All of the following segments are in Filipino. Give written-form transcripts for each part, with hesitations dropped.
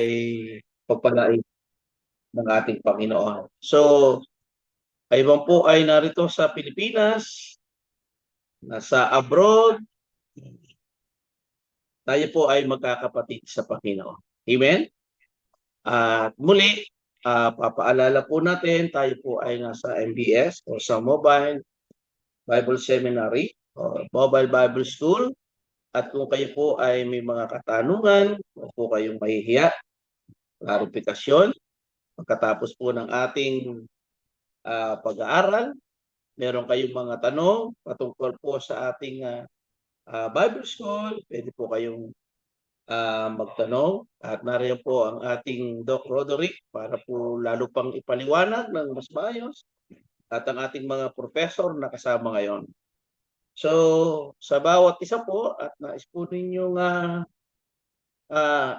ay pagpalain ng ating Panginoon. So, kayo bang po ay narito sa Pilipinas, nasa abroad, tayo po ay magkakapatid sa Panginoon. Amen? At muli, papaalala po natin, tayo po ay nasa MBS o sa Mobile Bible Seminary o Mobile Bible School. At kung kayo po ay may mga katanungan o po kayong mahihiya, klarifikasyon, pagkatapos po ng ating pag-aaral, meron kayong mga tanong patungkol po sa ating Bible School, pwede po kayong magtanong. At nariyan po ang ating Doc Roderick para po lalo pang ipaliwanag ng mas maayos at ang ating mga professor na kasama ngayon. So, sa bawat isa po at nais po ninyong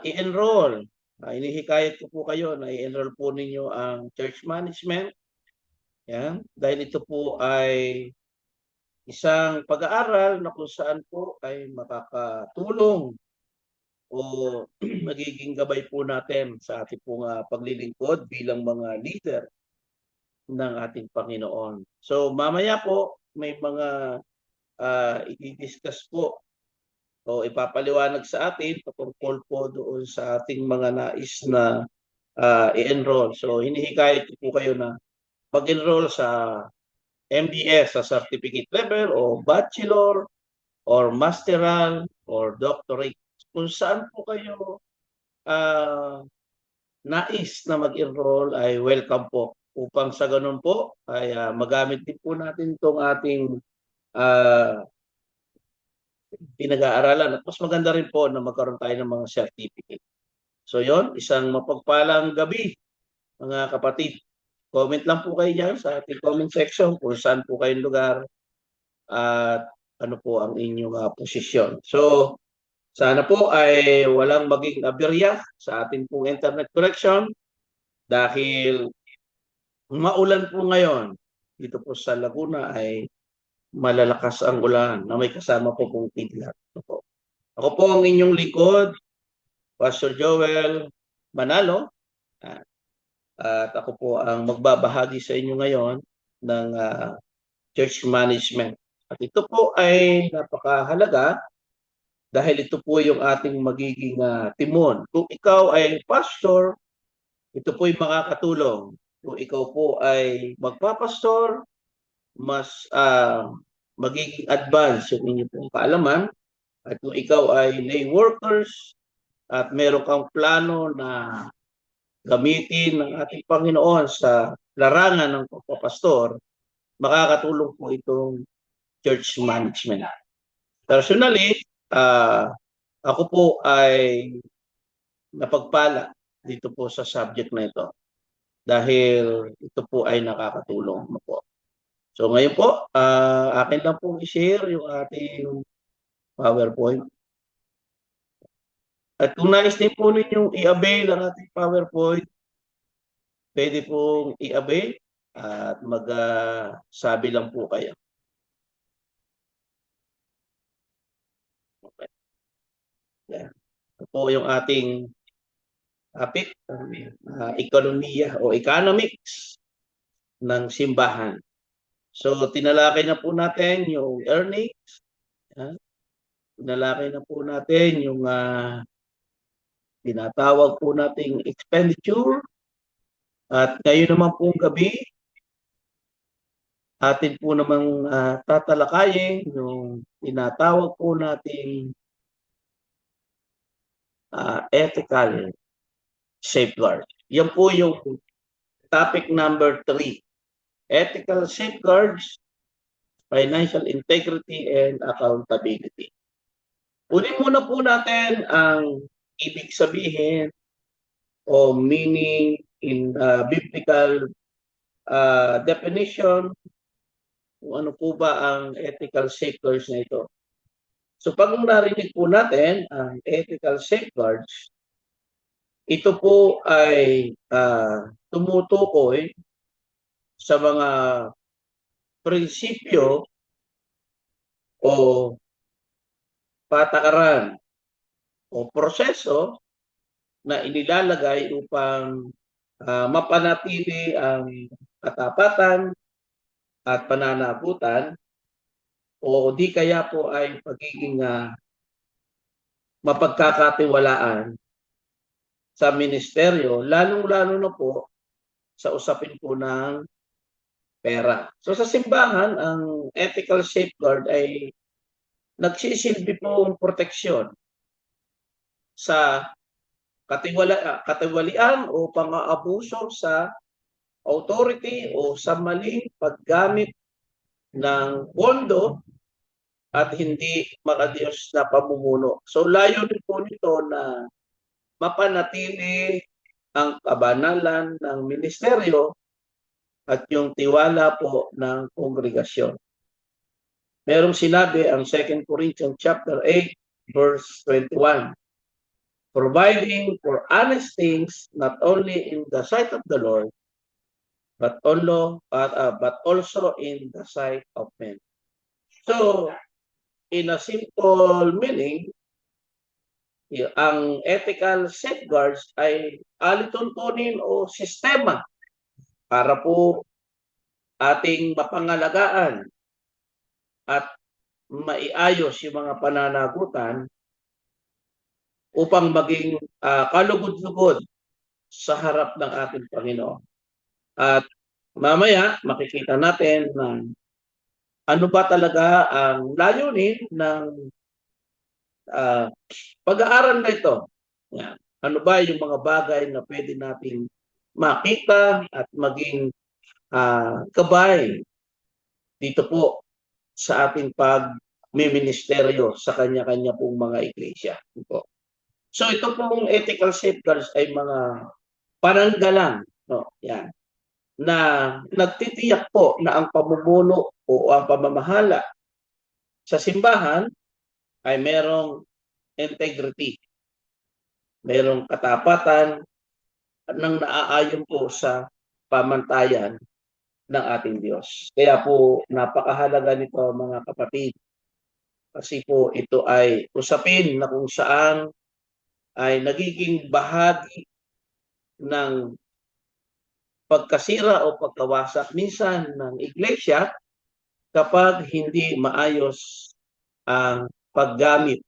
i-enroll, inihikayat ko po kayo na i-enroll po ninyo ang church management. Yan. Dahil ito po ay isang pag-aaral na kung saan po ay makakatulong o magiging gabay po natin sa ating pong paglilingkod bilang mga leader ng ating Panginoon. So mamaya po may mga i-discuss po o ipapaliwanag sa atin patungkol po doon sa ating mga nais na i-enroll. So hinihikayat ko po kayo na mag-enroll sa MBS sa certificate level o bachelor or masteral or doctorate. Kung saan po kayo nais na mag-enroll ay welcome po. Upang sa ganun po ay magamit din po natin itong ating pinag-aaralan. At mas maganda rin po na magkaroon tayo ng mga certificate. So yon, isang mapagpalang gabi mga kapatid. Comment lang po kayo dyan sa ating comment section kung saan po kayong lugar at ano po ang inyong posisyon. So, sana po ay walang maging aberya sa ating pong internet connection dahil maulan po ngayon. Dito po sa Laguna ay malalakas ang ulan na may kasama po pong kidlat. Ako po ang inyong likod, Pastor Joel Manalo. At ako po ang magbabahagi sa inyo ngayon ng church management. At ito po ay napakahalaga dahil ito po yung ating magiging timon. Kung ikaw ay pastor, ito po ay makakatulong. Kung ikaw po ay magpapastor, mas magiging advanced yung inyong pong kaalaman. At kung ikaw ay lay workers at meron kang plano na gamitin ng ating Panginoon sa larangan ng pagpapastor, makakatulong po itong church management. Personally, ako po ay napagpala dito po sa subject na ito dahil ito po ay nakakatulong po. So ngayon po, akin lang po i-share yung ating PowerPoint. At kung nais din po ninyong i-avail ang ating PowerPoint, pwede pong i-avail at mag-sabi lang po kayo. Okay. Yan. Ito po yung ating topic, ekonomiya o economics ng simbahan. So, tinalakay na po natin yung earnings. Tinalakay na po natin yung tinatawag po nating expenditure. At ngayon naman pong gabi, atin po namang tatalakayin yung tinatawag po nating ethical safeguard. Yan po yung topic number 3. Ethical safeguards, financial integrity, and accountability. Unin muna po natin ang ibig sabihin o meaning in biblical definition kung ano po ba ang ethical safeguards na ito. So pag narinig po natin ang ethical safeguards, ito po ay tumutukoy sa mga prinsipyo o patakaran o proseso na inilalagay upang mapanatili ang katapatan at pananagutan o di kaya po ay pagiging mapagkakatiwalaan sa ministeryo, lalong-lalo na po sa usapin po ng pera. So sa simbahan, ang ethical safeguard ay nagsisilbi pong proteksyon sa katiwalian o pang-aabuso sa authority o sa maling paggamit ng pondo at hindi makadiyos na pamumuno. So layunin po nito na mapanatili ang kabanalan ng ministeryo at yung tiwala po ng kongregasyon. Merong sinabi ang 2 Corinthians chapter 8 verse 21, providing for honest things not only in the sight of the Lord but also in the sight of men. So, in a simple meaning, ang ethical safeguards ay alituntunin o sistema para po ating mapangalagaan at maiayos yung mga pananagutan upang maging kalugod-lugod sa harap ng ating Panginoon. At mamaya makikita natin na ano ba talaga ang layunin ng pag-aaral na ito. Yan. Ano ba yung mga bagay na pwede nating makita at maging gabay dito po sa ating pagmiministeryo sa kanya-kanya pong mga iglesia. So ito pong ethical safeguards ay mga pananggalang, yan, na nagtitiyak po na ang pamumuno o ang pamamahala sa simbahan ay merong integrity, merong katapatan at nang naaayon po sa pamantayan ng ating Diyos. Kaya po napakahalaga nito mga kapatid, kasi po ito ay usapin na kung saan ay nagiging bahagi ng pagkasira o pagkawasak minsan ng iglesia kapag hindi maayos ang paggamit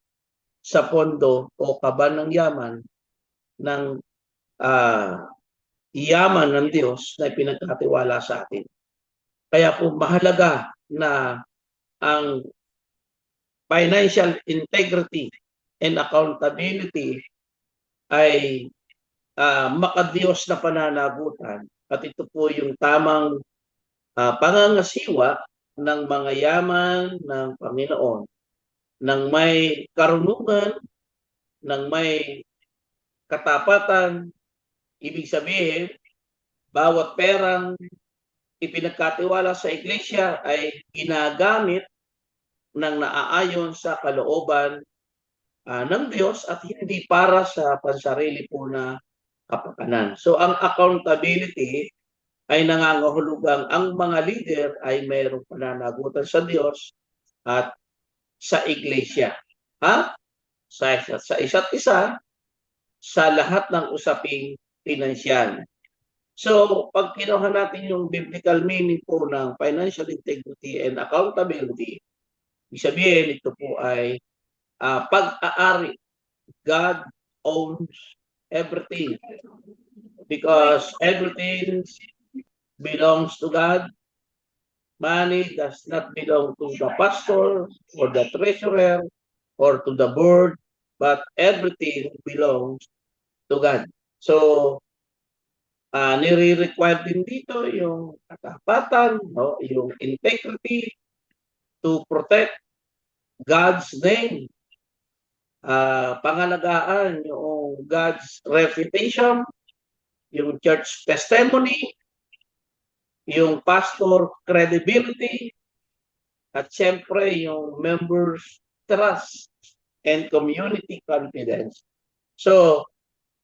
sa pondo o kaban ng yaman ng yaman ng Diyos na ipinagkatiwala sa atin. Kaya po mahalaga na ang financial integrity and accountability ay makadiyos na pananagutan at ito po yung tamang pangangasiwa ng mga yaman ng Panginoon ng may karunungan, ng may katapatan. Ibig sabihin, bawat perang ipinagkatiwala sa iglesia ay ginagamit ng naaayon sa kalooban ng Diyos at hindi para sa pansarili po na kapakanan. So ang accountability ay nangangahulugang ang mga leader ay mayroong pananagutan sa Diyos at sa iglesia. Sa isa't isa, sa lahat ng usaping pinansyal. So, pag kinuha natin yung biblical meaning po ng financial integrity and accountability, ibig sabihin ito po ay pag-aari. God owns everything because everything belongs to God. Money does not belong to the pastor or the treasurer or to the board, but everything belongs to God. So, nire-require din dito yung katapatan, yung integrity to protect God's name. Pangalagaan yung God's reputation, yung church testimony, yung pastor credibility, at siyempre yung members trust and community confidence. So,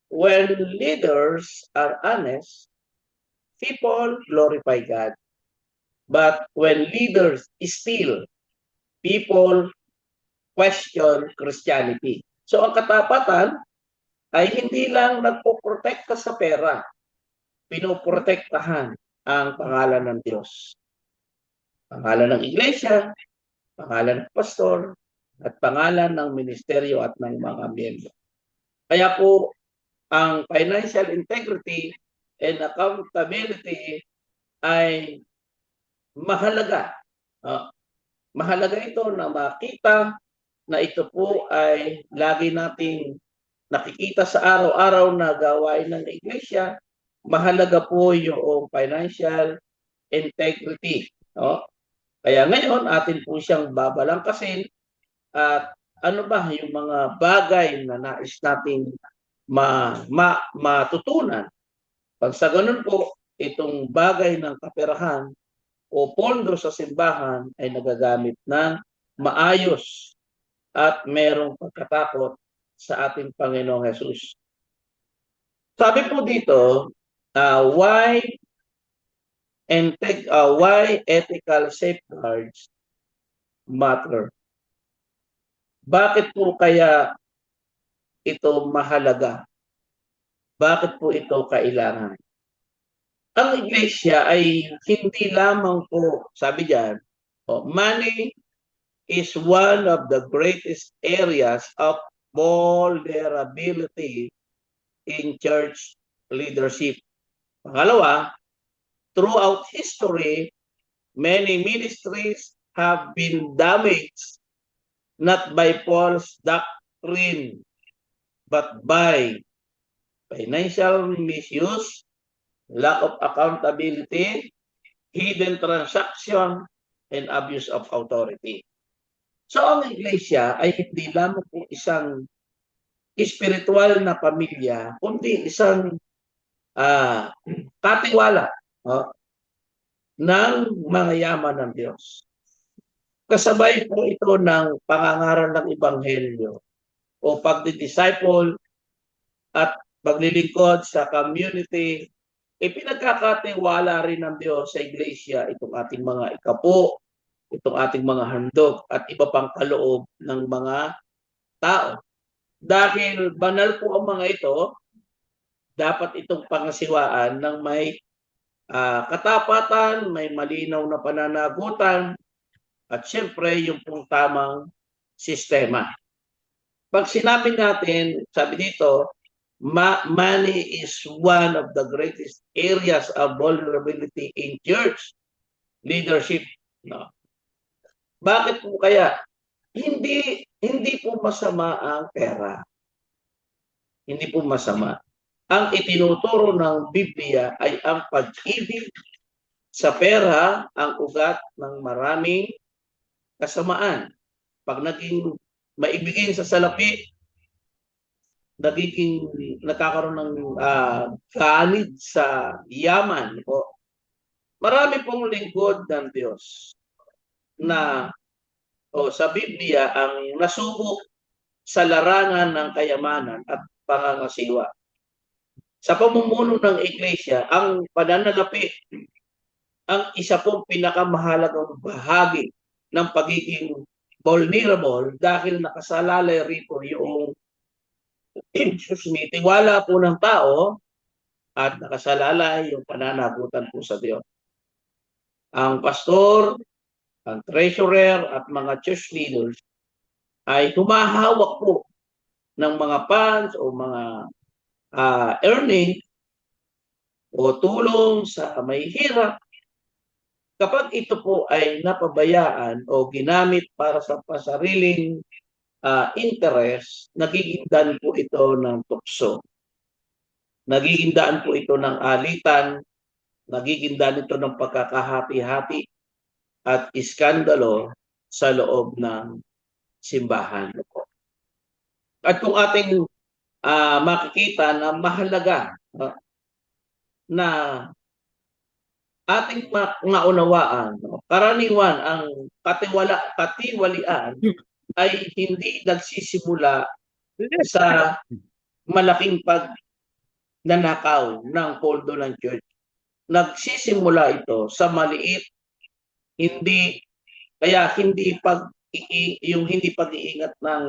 when leaders are honest, people glorify God. But when leaders steal, people question Christianity. So ang katapatan ay hindi lang nagpoprotekta sa pera, pinoprotektahan ang pangalan ng Diyos. Pangalan ng iglesia, pangalan ng pastor, at pangalan ng ministeryo at ng mga miyembro. Kaya po, ang financial integrity and accountability ay mahalaga. Mahalaga ito na makita na ito po ay lagi nating nakikita sa araw-araw na gawain ng iglesia. Mahalaga po yung financial integrity. Kaya ngayon, atin po siyang babalangkasin at ano ba yung mga bagay na nais nating matutunan. Pag sa ganun po, itong bagay ng kaperahan o pondo sa simbahan ay nagagamit ng maayos at merong pagkatakot sa ating Panginoong Jesus. Sabi po dito, why ethical safeguards matter? Bakit po kaya ito mahalaga? Bakit po ito kailangan? Ang iglesia ay hindi lamang po, sabi diyan, money is one of the greatest areas of vulnerability in church leadership. Pangalawa, throughout history, many ministries have been damaged not by false doctrine, but by financial misuse, lack of accountability, hidden transaction, and abuse of authority. So ang iglesia ay hindi lamang po isang espiritual na pamilya, kundi isang katiwala ng mga yaman ng Diyos. Kasabay po ito ng pangangaral ng Ebanghelyo o pagdidisciple at paglilingkod sa community, ipinagkakatiwala rin ng Diyos sa iglesia itong ating mga ikapo, itong ating mga handog at iba pang kaloob ng mga tao. Dahil banal po ang mga ito, dapat itong pangasiwaan ng may katapatan, may malinaw na pananagutan, at siyempre yung pong tamang sistema. Pag sinabi natin, sabi dito, money is one of the greatest areas of vulnerability in church leadership. No? Bakit po kaya? Hindi po masama ang pera. Hindi po masama. Ang itinuturo ng Biblia ay ang pag-ibig sa pera, ang ugat ng maraming kasamaan. Pag naging maibigin sa salapi, nagkakaroon ng ganid sa yaman po. Marami pong lingkod ng Diyos na sa Biblia ang nasubok sa larangan ng kayamanan at pangangasiwa. Sa pamumuno ng iglesia, ang pananalapi ang isa pong pinakamahalagang bahagi ng pagiging vulnerable dahil nakasalalay rito yung tiwala po ng tao at nakasalalay yung pananagutan po sa Diyos. Ang pastor, ang treasurer at mga church leaders ay humahawak po ng mga funds o mga earning o tulong sa may hirap. Kapag ito po ay napabayaan o ginamit para sa pasariling interest, nagiging daan po ito ng tukso. Nagiging daan po ito ng alitan, nagiging daan ito ng pagkakahati-hati at iskandalo sa loob ng simbahan. At kung ating makikita na mahalaga na ating maunawaan, karaniwan ang katiwalian ay hindi nagsisimula sa malaking pagnanakaw ng poldo ng church. Nagsisimula ito sa maliit, hindi pag-iingat ng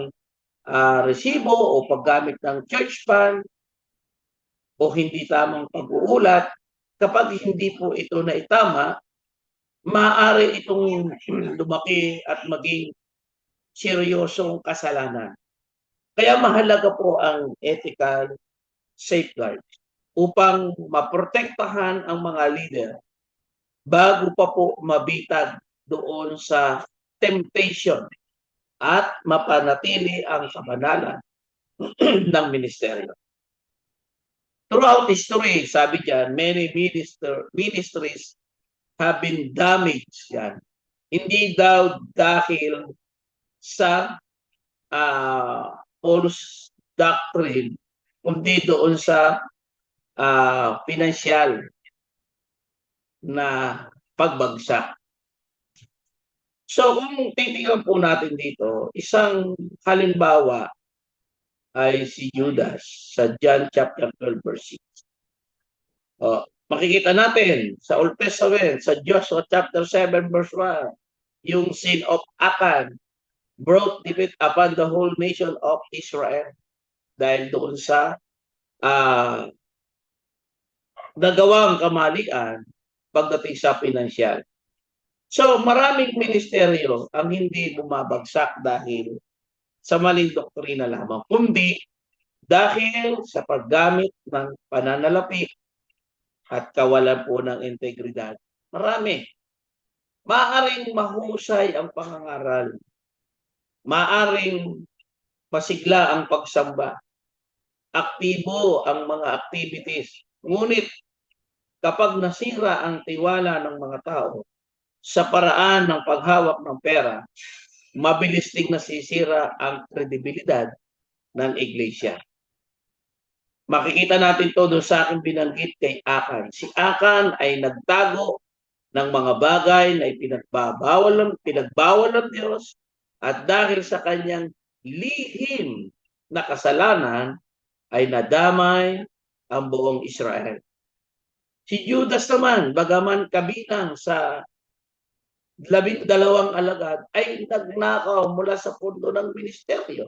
resibo o paggamit ng church fund o hindi tamang pag-uulat, kapag hindi po ito naitama, maaari itong lumaki at maging seryosong kasalanan. Kaya mahalaga po ang ethical safeguard upang maprotektahan ang mga leader bago pa po mabitag doon sa temptation at mapanatili ang kabanalan ng ministeryo. Throughout history, sabi diyan, many ministries have been damaged. Yan. Hindi daw dahil sa false doctrine, kundi doon sa financial na pagbagsak. So kung titingnan po natin dito, isang halimbawa ay si Judas sa John chapter 12 verse 6. Makikita natin sa Old Testament, sa Joshua chapter 7 verse 1, yung sin of Achan brought defeat upon the whole nation of Israel dahil doon sa nagawang kamalian pagdating sa pinansyal. So maraming ministeryo ang hindi bumabagsak dahil sa maling doktrina lamang, kundi dahil sa paggamit ng pananalapi at kawalan po ng integridad. Marami. Maaring mahusay ang pangangaral. Maaring masigla ang pagsamba. Aktibo ang mga activities. Ngunit kapag nasira ang tiwala ng mga tao sa paraan ng paghawak ng pera, mabilis ding nasisira ang kredibilidad ng iglesia. Makikita natin to doon sa aking binanggit kay Achan. Si Achan ay nagtago ng mga bagay na pinagbawal ng Diyos, at dahil sa kanyang lihim na kasalanan ay nadamay ang buong Israel. Si Judas naman, bagaman kabilang sa 12 alagad, ay nagnakaw mula sa pundo ng ministeryo.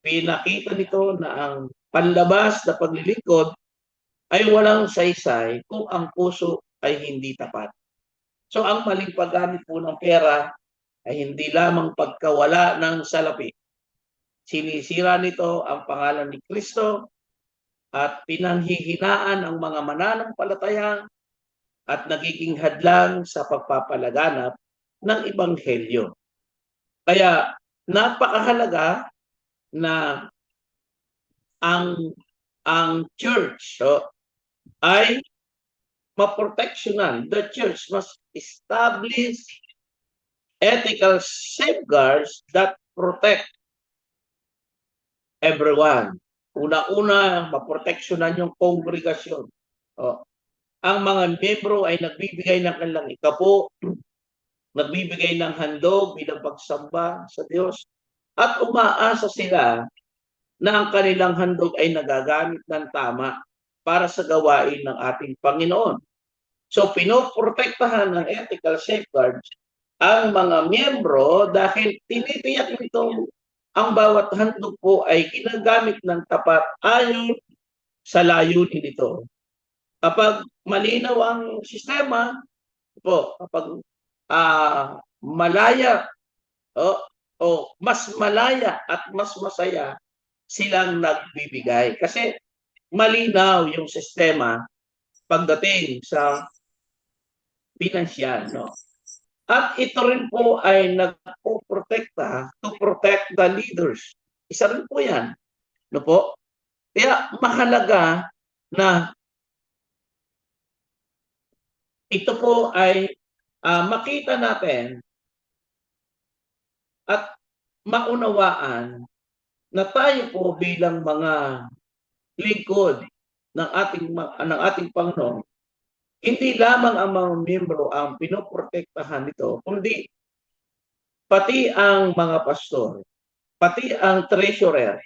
Pinakita nito na ang panlabas na paglilingkod ay walang saysay kung ang puso ay hindi tapat. So ang maling paggamit po ng pera ay hindi lamang pagkawala ng salapi. Sinisira nito ang pangalan ni Kristo at pinanghihinaan ang mga mananampalataya at nagiging hadlang sa pagpapalaganap ng ebanghelyo. Kaya napakahalaga na ang church ay maproteksyonan. The church must establish ethical safeguards that protect everyone. Una-una, maproteksyonan yung kongregasyon. Ang mga membro ay nagbibigay ng kanilang ikapo, nagbibigay ng handog bilang pagsamba sa Diyos, at umaasa sila na ang kanilang handog ay nagagamit ng tama para sa gawain ng ating Panginoon. So, pinoprotektahan ng ethical safeguards ang mga miyembro dahil tinitiyak nito ang bawat handog po ay ginagamit ng tapat ayon sa layunin nito. Kapag malinaw ang sistema, kapag malaya mas malaya at mas masaya silang nagbibigay. Kasi malinaw yung sistema pagdating sa pinansyal. At ito rin po ay nagpoprotekta to protect the leaders. Isa rin po yan. Kaya mahalaga na ito po ay makita natin at maunawaan na tayo po bilang mga lingkod ng ating Panginoon, hindi lamang ang mga miyembro ang pinoprotektahan nito, kundi pati ang mga pastor, pati ang treasurer,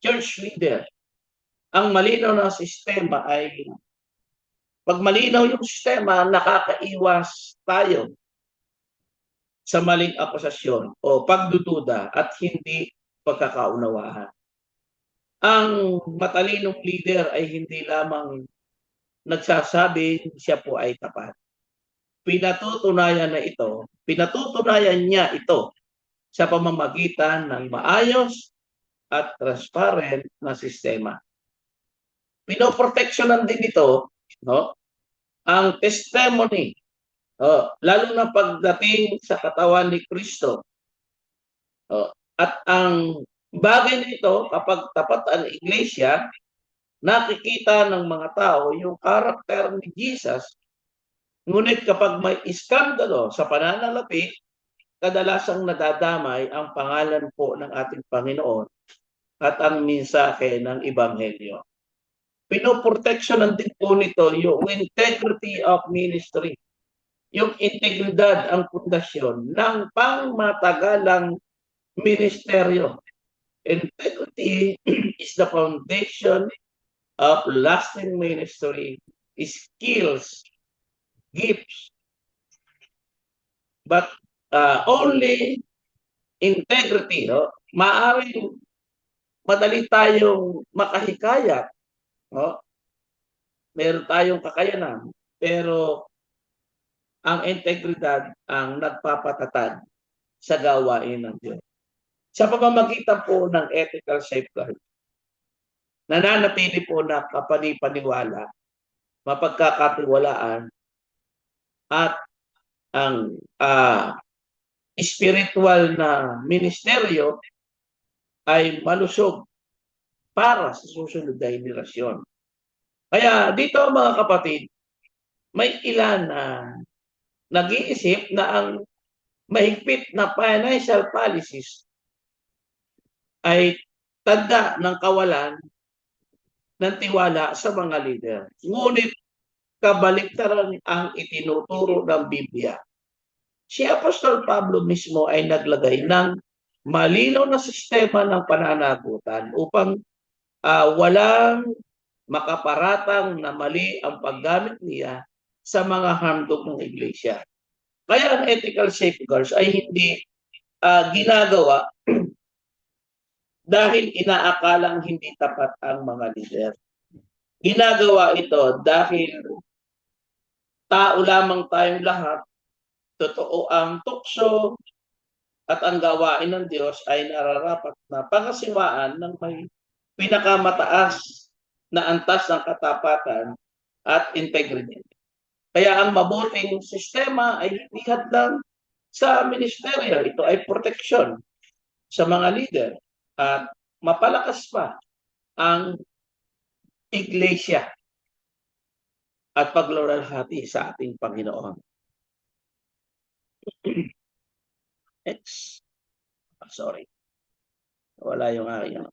church leader. Ang malinaw na sistema ay, pag malinaw yung sistema, nakakaiwas tayo sa maling akusasyon o pagdududa at hindi pagkakaunawaan. Ang matalinong leader ay hindi lamang nagsasabi siya po ay tapat. Pinatutunayan niya ito sa pamamagitan ng maayos at transparent na sistema. Pinoproteksyonan din ito, no, ang testimony, lalo na pagdating sa katawan ni Kristo. At ang bagay nito, kapag tapat ang iglesia, nakikita ng mga tao yung karakter ni Jesus. Ngunit kapag may iskandalo sa pananalapi, kadalasang nadadamay ang pangalan po ng ating Panginoon at ang mensahe ng Ebanghelyo. Pinoproteksyonan din po nito yung integrity of ministry. Yung integridad ang pundasyon ng pangmatagalang ministeryo. Integrity is the foundation of lasting ministry, skills, gifts, but only integrity, no? Maaring madali tayong makahikayat, no? Meron tayong kakayanan, pero ang integridad ang nagpapatatag sa gawain ng Diyos. Sa pamamagitan po ng ethical safeguard, nananatili po na kapani-paniwala, mapagkakatiwalaan, at ang spiritual na ministeryo ay malusog para sa susunod na henerasyon. Kaya dito mga kapatid, may ilan na nag-iisip na ang mahigpit na financial policies ay tanda ng kawalan ng tiwala sa mga leader. Ngunit kabaliktaran ang itinuturo ng Biblia. Si Apostol Pablo mismo ay naglagay ng malinaw na sistema ng pananagutan upang walang makaparatang na mali ang paggamit niya sa mga handog ng iglesia. Kaya ang ethical safeguards ay hindi ginagawa dahil inaakalang hindi tapat ang mga leader. Ginagawa ito dahil tao lamang tayong lahat, totoo ang tukso at ang gawain ng Diyos ay nararapat na pangasiwaan ng may pinakamataas na antas ng katapatan at integrity. Kaya ang mabuting sistema ay hindi hadlang sa ministeryo. Ito ay proteksyon sa mga leader at mapalakas pa ang iglesia at pagluwalhati sa ating Panginoon. Sorry. Wala yung aking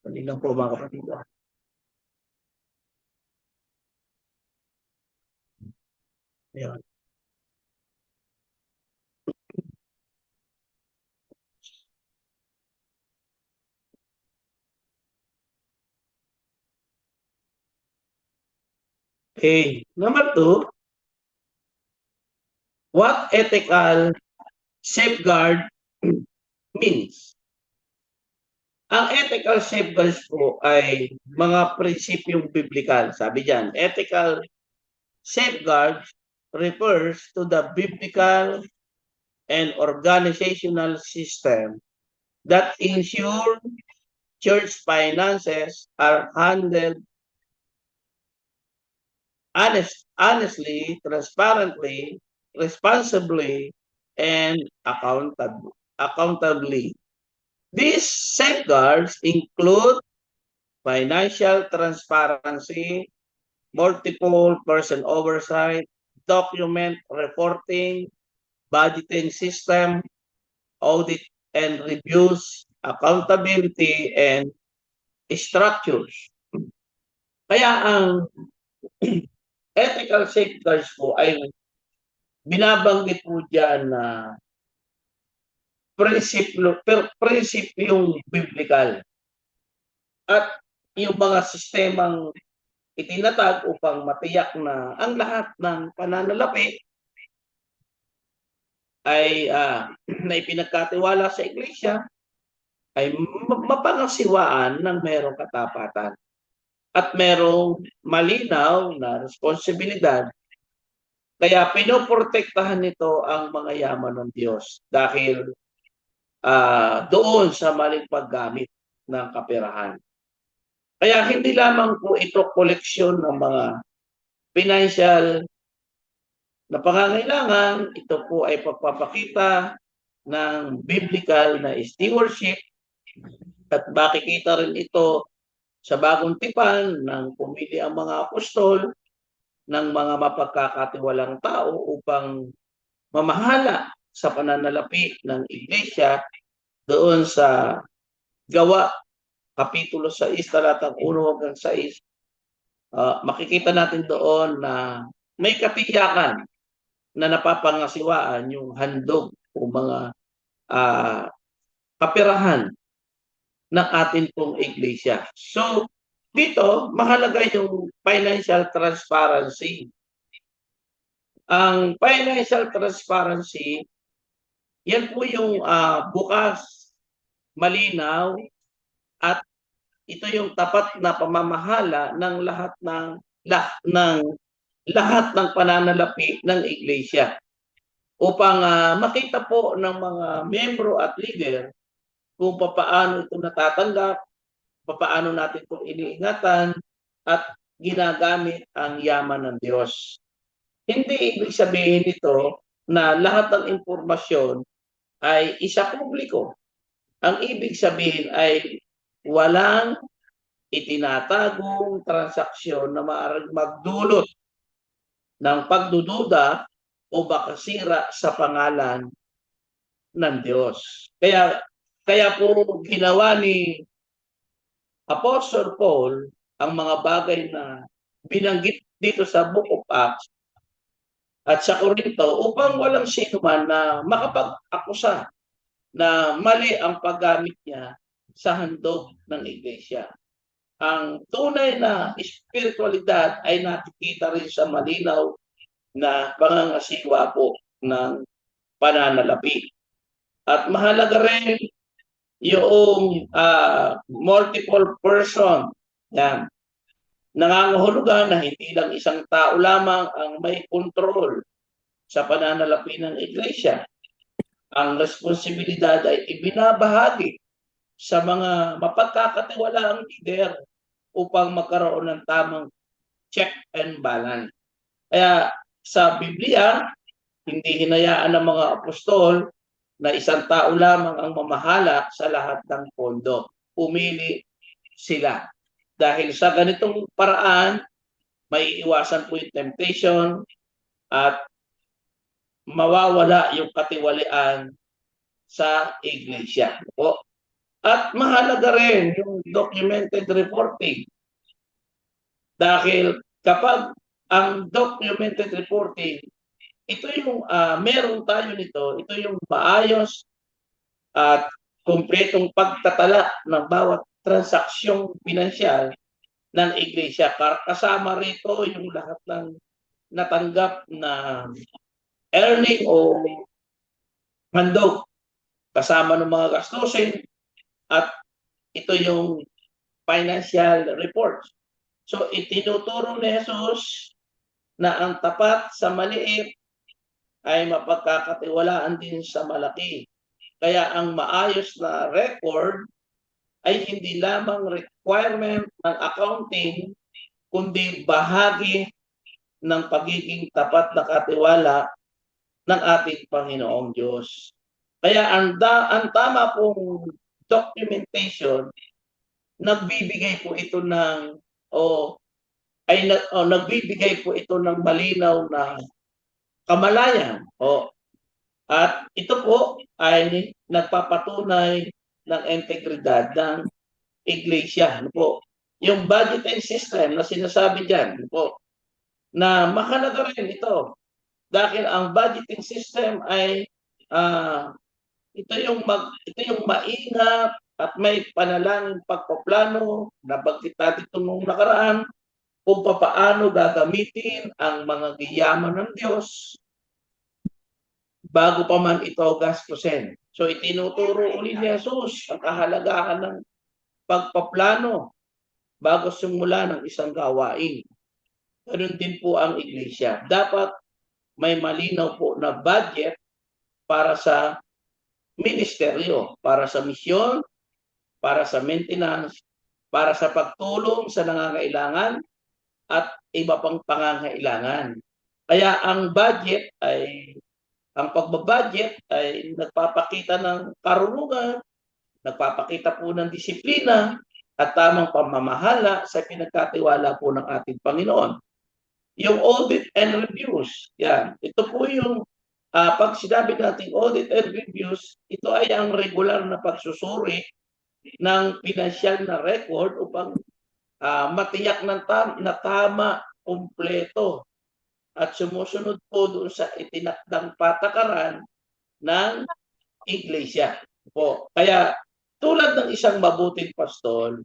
Hindi lang po mga kapatid. Ayan. Okay. Number 2, what ethical safeguard means? Ang ethical safeguards po ay mga prinsipyong biblikal. Sabi diyan, ethical safeguards refers to the biblical and organizational system that ensure church finances are handled honestly, transparently, responsibly, and accountably. These safeguards include financial transparency, multiple person oversight, document reporting, budgeting system, audit and reviews, accountability, and structures. Kaya ang ethical safeguards po ay binabanggit po dyan na prinsipyong biblikal at yung mga sistemang itinatag upang matiyak na ang lahat ng pananalapi ay na ipinagkatiwala sa iglesia ay mapangasiwaan ng merong katapatan at merong malinaw na responsibilidad. Kaya pinoprotektahan nito ang mga yaman ng Diyos dahil doon sa maling paggamit ng kaperahan. Kaya hindi lamang po ito koleksyon ng mga financial na pangangailangan, ito po ay pagpapakita ng biblical na stewardship at makikita rin ito sa bagong tipan ng pumili ang mga apostol ng mga mapagkakatiwalang tao upang mamahala sa pananalapi ng iglesia doon sa Gawa, Kapitulo 6, talatang 1 hanggang 6. Makikita natin doon na may katiyakan na napapangasiwaan yung handog o mga kaperahan ng atin pong iglesia. So, dito, mahalaga yung financial transparency. Ang financial transparency, yan po yung bukas, malinaw, at ito yung tapat na pamamahala ng lahat ng pananalapi ng iglesia upang makita po ng mga membro at leader kung paano ito natatanggap, paano natin itong iniingatan at ginagamit ang yaman ng Diyos. Hindi ibig sabihin nito na lahat ng impormasyon ay isa publiko. Ang ibig sabihin ay walang itinatagong transaksyon na maaaring magdulot ng pagdududa o baka sira sa pangalan ng Diyos. Kaya po ginawa ni Apostle Paul ang mga bagay na binanggit dito sa Book of Acts at sa Korinto upang walang sino man na makapag-akusa na mali ang paggamit niya sa handog ng iglesia. Ang tunay na espiritualidad ay nakikita rin sa malinaw na pangangasiwa po ng pananalapi. At mahalaga rin yung multiple person. Yan. Nangangahulugan na hindi lang isang tao lamang ang may control sa pananalapi ng iglesia. Ang responsibilidad ay ibinabahagi sa mga mapagkakatiwalaang leader upang magkaroon ng tamang check and balance. Kaya sa Biblia, hindi hinayaan ng mga apostol na isang tao lamang ang mamahala sa lahat ng pondo. Pumili sila. Dahil sa ganitong paraan, may iwasan po yung temptation at mawawala yung katiwalian sa iglesia. At mahalaga rin yung documented reporting. Dahil kapag ang documented reporting, ito yung meron tayo nito, ito yung maayos at kumpletong pagtatala ng bawat transaksyong pinansyal ng iglesia. Kasama rito yung lahat ng natanggap na earning o handog, kasama ng mga gastusin, at ito yung financial reports. So itinuturo ni Jesus na ang tapat sa maliit ay mapagkakatiwalaan din sa malaki. Kaya ang maayos na record ay hindi lamang requirement ng accounting, kundi bahagi ng pagiging tapat na katiwala ng ating Panginoong Diyos. Kaya ang tama pong documentation, nagbibigay po ito ng nagbibigay po ito ng malinaw na kamalayan. At ito po ay nagpapatunay ng integridad ng iglesia. Yung budgeting system na sinasabi dyan, na mahalaga rin ito. Dahil ang budgeting system ay ito yung maingat at may panalangin pagpaplano na bagkit natin nung nakaraan kung paano gagamitin ang mga giyaman ng Diyos bago pa man ito gastusin. So itinuturo uli ni Jesus ang kahalagahan ng pagpaplano bago simula ng isang gawain. Ganun din po ang iglesia. Dapat may malinaw po na budget para sa ministeryo, para sa misyon, para sa maintenance, para sa pagtulong sa nangangailangan at iba pang pangangailangan. Kaya ang pagbabudget ay nagpapakita ng karunungan, nagpapakita po ng disiplina at tamang pamamahala sa pinagkatiwala po ng ating Panginoon. Yung audit and reviews, yan. Ito po yung pag sinabi natin audit and reviews, ito ay ang regular na pagsusuri ng pinansyal na record upang matiyak na tama, kumpleto at sumusunod po doon sa itinakdang patakaran ng iglesia po. Kaya tulad ng isang mabuting pastol,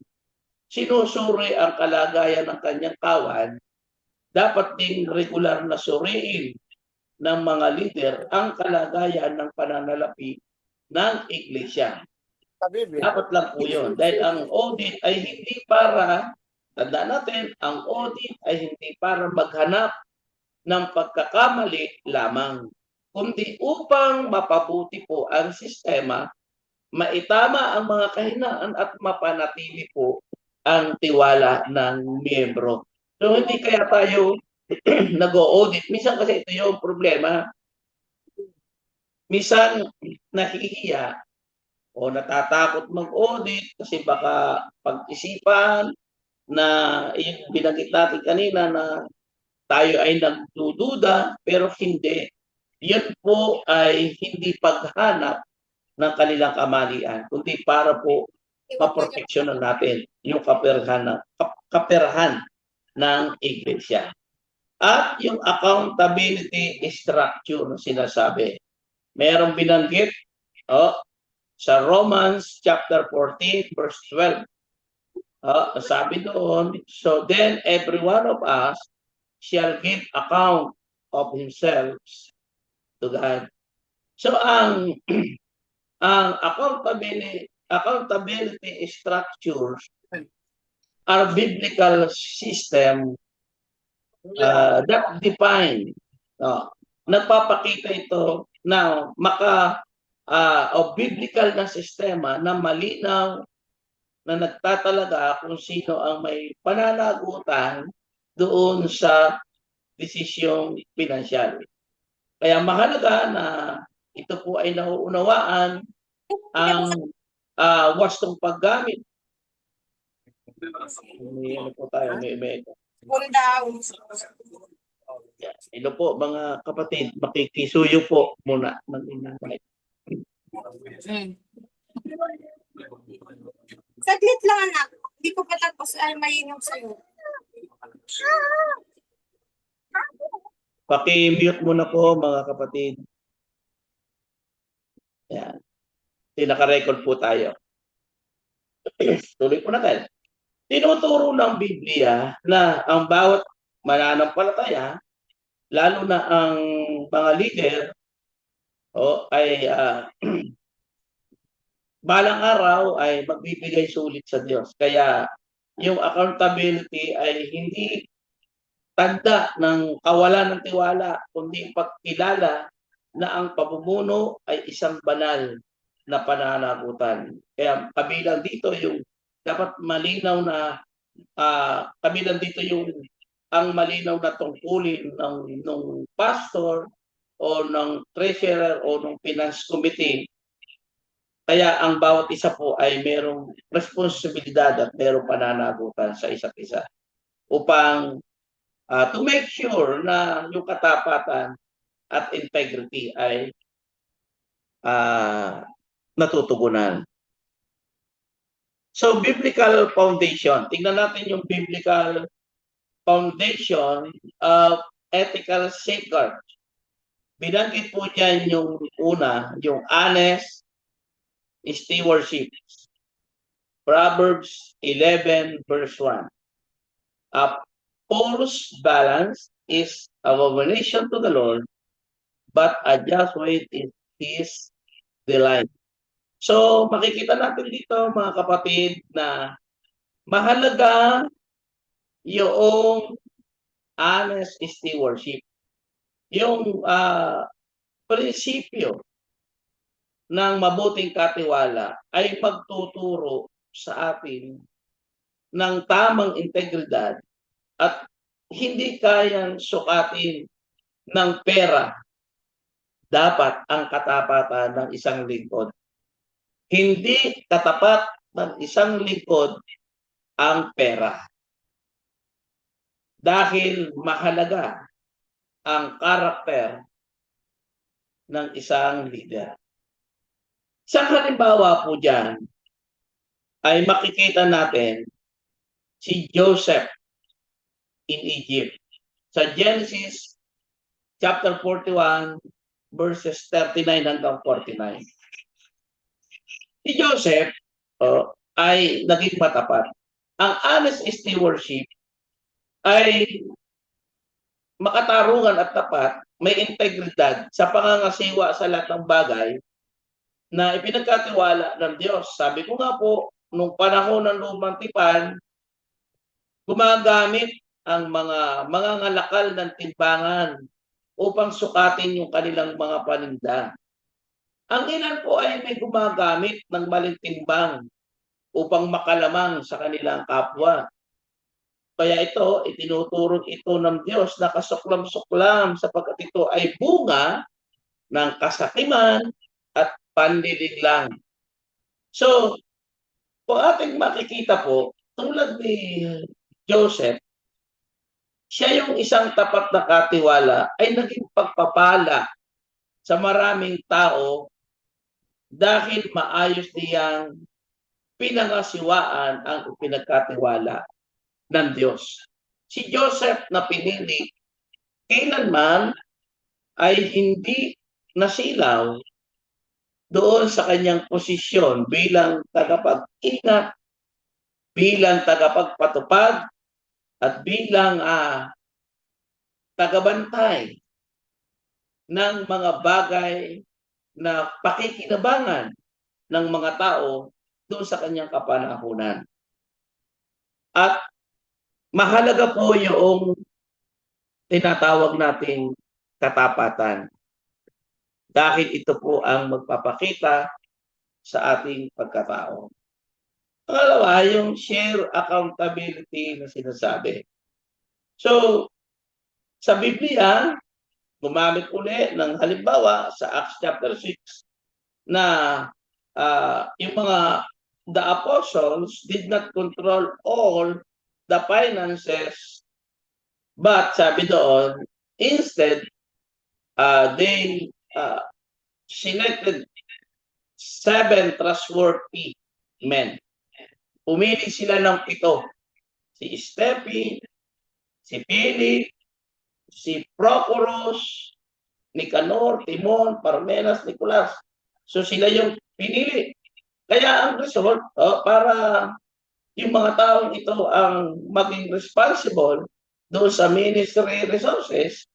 sinusuri ang kalagayan ng kanyang kawan, dapat ding regular na suriin ng mga leader ang kalagayan ng pananalapi ng iglesia. Dapat lang po yun. Dahil ang audit ay hindi para, tandaan natin, ang audit ay hindi para maghanap ng pagkakamali lamang, kundi upang mapabuti po ang sistema, maitama ang mga kahinaan at mapanatili po ang tiwala ng miyembro. So hindi kaya tayo nag-o-audit. Minsan kasi ito yung problema. Minsan nahihiya o natatakot mag-audit kasi baka pag-isipan na yung binanggit natin kanina na tayo ay nagdududa, pero hindi. Yan po ay hindi paghanap ng kanilang kamalian, kundi para po maproteksyonan natin yung kaperahan ng iglesia. At yung accountability structure na sinasabi. Merong binanggit sa Romans chapter 14 verse 12. Sabi doon, so then every one of us shall give account of himself to God. So ang accountability structures are biblical system that define. Nagpapakita ito na biblical na sistema na malinaw na nagtatalaga kung sino ang may pananagutan doon sa desisyong pinansyal. Kaya mahalaga na ito po ay nauunawaan ang wastong paggamit. Ano po tayo, may ito po mga kapatid, makikisuyo po muna mag-invite. Saglit lang anak, hindi ko pa tapos ay mainom sa'yo. Paki-mute muna po mga kapatid. Yan. Naka-record po tayo. Tuloy po na tayo. Tinuturo ng Biblia na ang bawat mananampalataya, lalo na ang mga leader, ay balang araw ay magbibigay sulit sa Diyos. Kaya yung accountability ay hindi tanda ng kawalan ng tiwala, kundi pagkilala na ang pamumuno ay isang banal na pananagutan. Kaya kabilang dito yung dapat malinaw na kabilang dito yung ang malinaw na tungkulin ng pastor o ng treasurer o ng finance committee. Kaya ang bawat isa po ay merong responsibilidad at merong pananagutan sa isa't isa upang to make sure na yung katapatan at integrity ay natutugunan. So, biblical foundation. Tingnan natin yung biblical foundation of ethical safeguard. Binanggit po dyan yung una, yung honest stewardship. Proverbs 11 verse 1. false balance is abomination to the Lord, but a just weight is His delight. So, makikita natin dito, mga kapatid, na mahalaga yung honest stewardship. Yung prinsipyo ng mabuting katiwala ay magtuturo sa atin ng tamang integridad at hindi kayang sukatin ng pera dapat ang katapatan ng isang lingkod. Hindi katapat ng isang lingkod ang pera. Dahil mahalaga ang karakter ng isang leader. Isang halimbawa po dyan ay makikita natin si Joseph in Egypt. Sa Genesis chapter 41 verses 39 hanggang 49. Si Joseph ay naging matapat. Ang honest stewardship ay makatarungan at tapat, may integridad sa pangangasiwa sa lahat ng bagay na ipinagkatiwala ng Diyos. Sabi ko nga po, nung panahon ng lumang tipan, gumagamit ang mga ngalakal ng timbangan upang sukatin yung kanilang mga paninda. Ang ilan po ay may gumagamit ng maling timbang upang makalamang sa kanilang kapwa. Kaya ito, itinuturong ito ng Diyos na kasuklam-suklam sapagkat ito ay bunga ng kasakiman at panliliglang. So, kung ating makikita po, tulad ni Joseph, siya yung isang tapat na katiwala ay naging pagpapala sa maraming tao dahil maayos niyang pinangasiwaan ang pinagkatiwala ng Diyos. Si Joseph na pinili, kailanman ay hindi nasilaw doon sa kanyang posisyon bilang tagapag-ingat, bilang tagapagpatupad, at bilang tagabantay ng mga bagay na pakikinabangan ng mga tao doon sa kanyang kapanahunan. At mahalaga po yung tinatawag nating katapatan. Dahil ito po ang magpapakita sa ating pagkatao. Pangalawa, yung share accountability na sinasabi. So, sa Biblia, gumamit uli ng halimbawa sa Acts chapter 6 na yung the apostles did not control all the finances, but sabi doon, instead, they selected 7 trustworthy men. Pumili sila ng 7. Si Stephen, si Philip, si Prochorus, Nicanor, Timon, Parmenas, Nicolas. So sila yung pinili. Kaya ang result, para yung mga taong ito ang maging responsible doon sa ministry resources,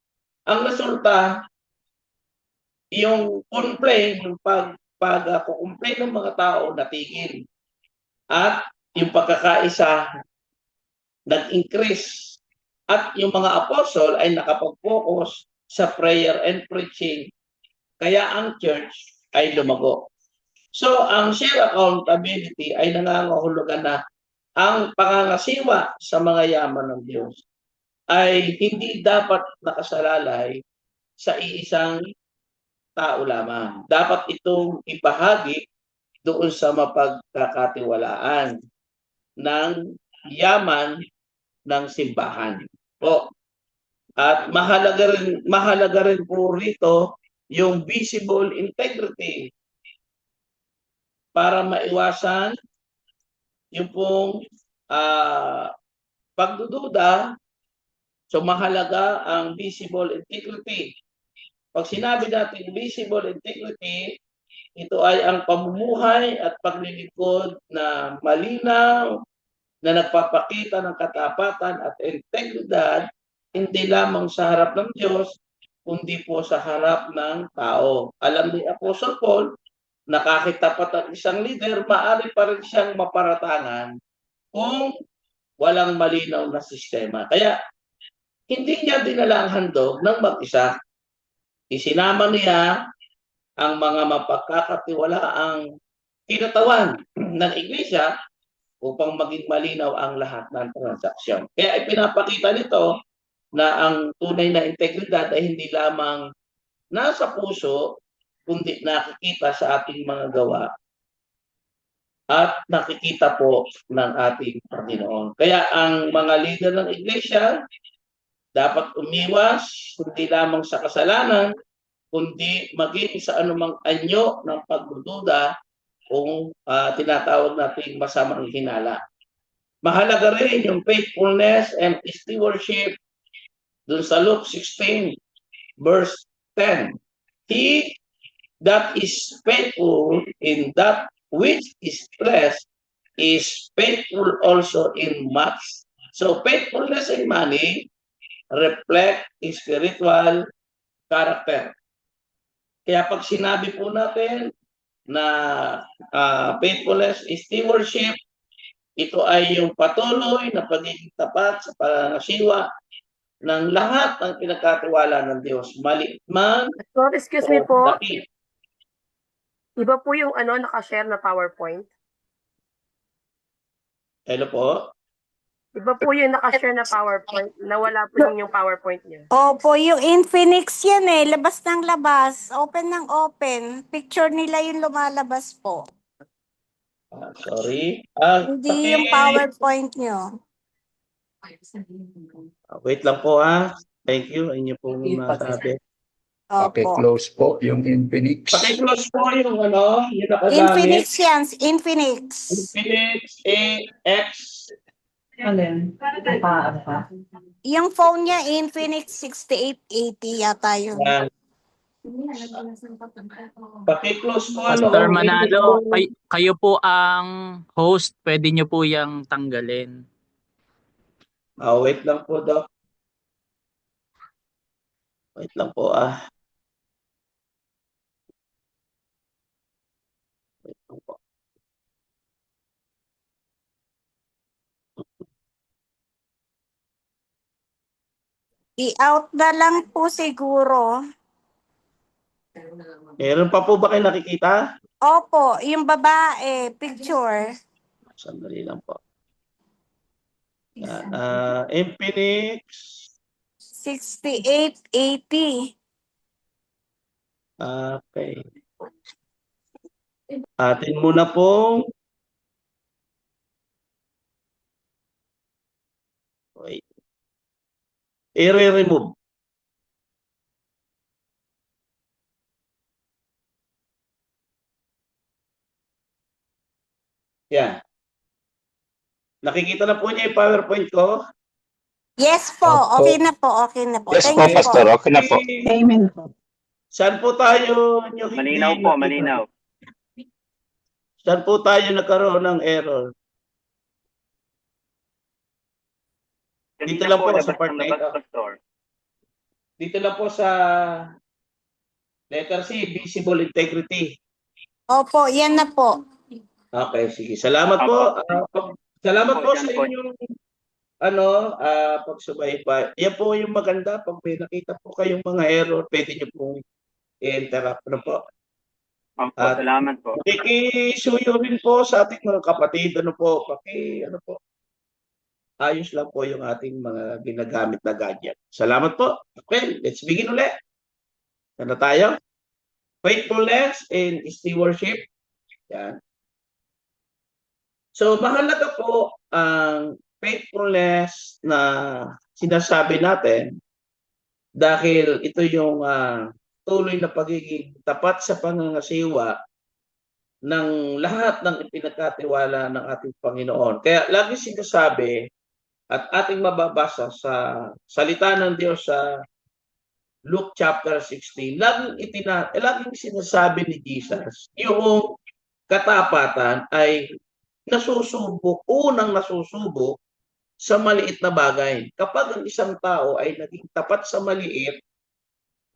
ang resulta, yung complaint, yung pag-complain ng mga tao natigil. At yung pagkakaisa nag-increase. At yung mga apostle ay nakapag-focus sa prayer and preaching. Kaya ang church ay lumago. So, ang share accountability ay nangangahulugan na ang pangangasiwa sa mga yaman ng Diyos ay hindi dapat nakasalalay sa iisang tao lamang. Dapat itong ibahagi doon sa mapagkakatiwalaan ng yaman ng simbahan. Po. At mahalaga rin po rito yung visible integrity para maiwasan yung pong pagdududa. So mahalaga ang visible integrity. Pag sinabi natin visible integrity, ito ay ang pamumuhay at paglilingkod na malinaw, na nagpapakita ng katapatan at integridad hindi lamang sa harap ng Diyos, kundi po sa harap ng tao. Alam ni Apostle Paul, nakakitapat ang isang leader, maaari pa rin siyang maparatangan kung walang malinaw na sistema. Kaya hindi niya dinala ang handog ng mag-isa. Isinama niya ang mga mapagkakatiwalaang kinatawan ng iglesia upang maging malinaw ang lahat ng transaksyon. Kaya ipinapakita nito na ang tunay na integridad ay hindi lamang nasa puso, kundi nakikita sa ating mga gawa at nakikita po ng ating Panginoon. Kaya ang mga leader ng iglesia dapat umiwas hindi lamang sa kasalanan, kundi maging sa anumang anyo ng pagdududa kung tinatawag nating masamang hinala. Mahalaga rin yung faithfulness and stewardship dun sa Luke 16 verse 10. He that is faithful in that which is blessed is faithful also in much. So faithfulness in money reflect spiritual character. Kaya pag sinabi po natin na faithfulness is stewardship, ito ay yung patuloy na pagiging tapat sa panangasiwa ng lahat ng pinagkatiwala ng Diyos. Maliit man So, excuse o me po, laki. iba po yung nakashare na PowerPoint. Hello po? Iba po yung nakashare na PowerPoint, nawala po yung PowerPoint niya. Opo, yung Infinix yan labas ng labas, open ng open. Picture nila yung lumalabas po. Sorry. Hindi yung PowerPoint nyo. Wait lang po Thank you. Inyo pong nasabi. Opo. Close po yung Infinix. Paki-close po yung yung nakagamit. Infinix yan, Infinix. Infinix AX. Yung phone niya, Infinix 6880 yata yun. Paki-close po Pastor Manalo, kayo po ang host, pwede nyo po yung tanggalin. Wait lang po, Doc. Wait lang po, Wait lang po. I-out na lang po siguro. Meron pa po ba kayo nakikita? Opo, yung babae, picture. Sandali lang po. Infinix. 6880. Okay. Atin muna pong wait. I-remove. Yan. Nakikita na po niya yung PowerPoint ko? Yes po, Opo. okay na po, okay na po. Yes Thank po, you Pastor. Okay na po. Amen po. Saan po tayo? Malinaw po, malinaw. Saan po tayo nagkaroon ng error? Dito lang po sa part 8. Pastor. Dito lang po sa letter C, visible integrity. Opo, yan na po. Okay, sige. Salamat po. Salamat po Opo, sa yan po. inyong pagsubaybay. Yan po yung maganda. Pag may nakita po kayong mga error, pwede nyo pong i-interrupt. Ano po? Opo, At- salamat po. Kikisuyo rin po sa ating mga kapatid. Ano po? Ayos lang po yung ating mga ginagamit na gadget. Salamat po. Okay, let's begin ulit. Ano tayo? Faithfulness and stewardship. Yan. So, mahalaga po ang faithfulness na sinasabi natin dahil ito yung tuloy na pagiging tapat sa pangangasiwa ng lahat ng ipinagkatiwala ng ating Panginoon. Kaya lagi sinasabi at ating mababasa sa salita ng Diyos sa Luke chapter 16, laging sinasabi ni Jesus, yung katapatan ay unang nasusubok sa maliit na bagay. Kapag ang isang tao ay naging tapat sa maliit,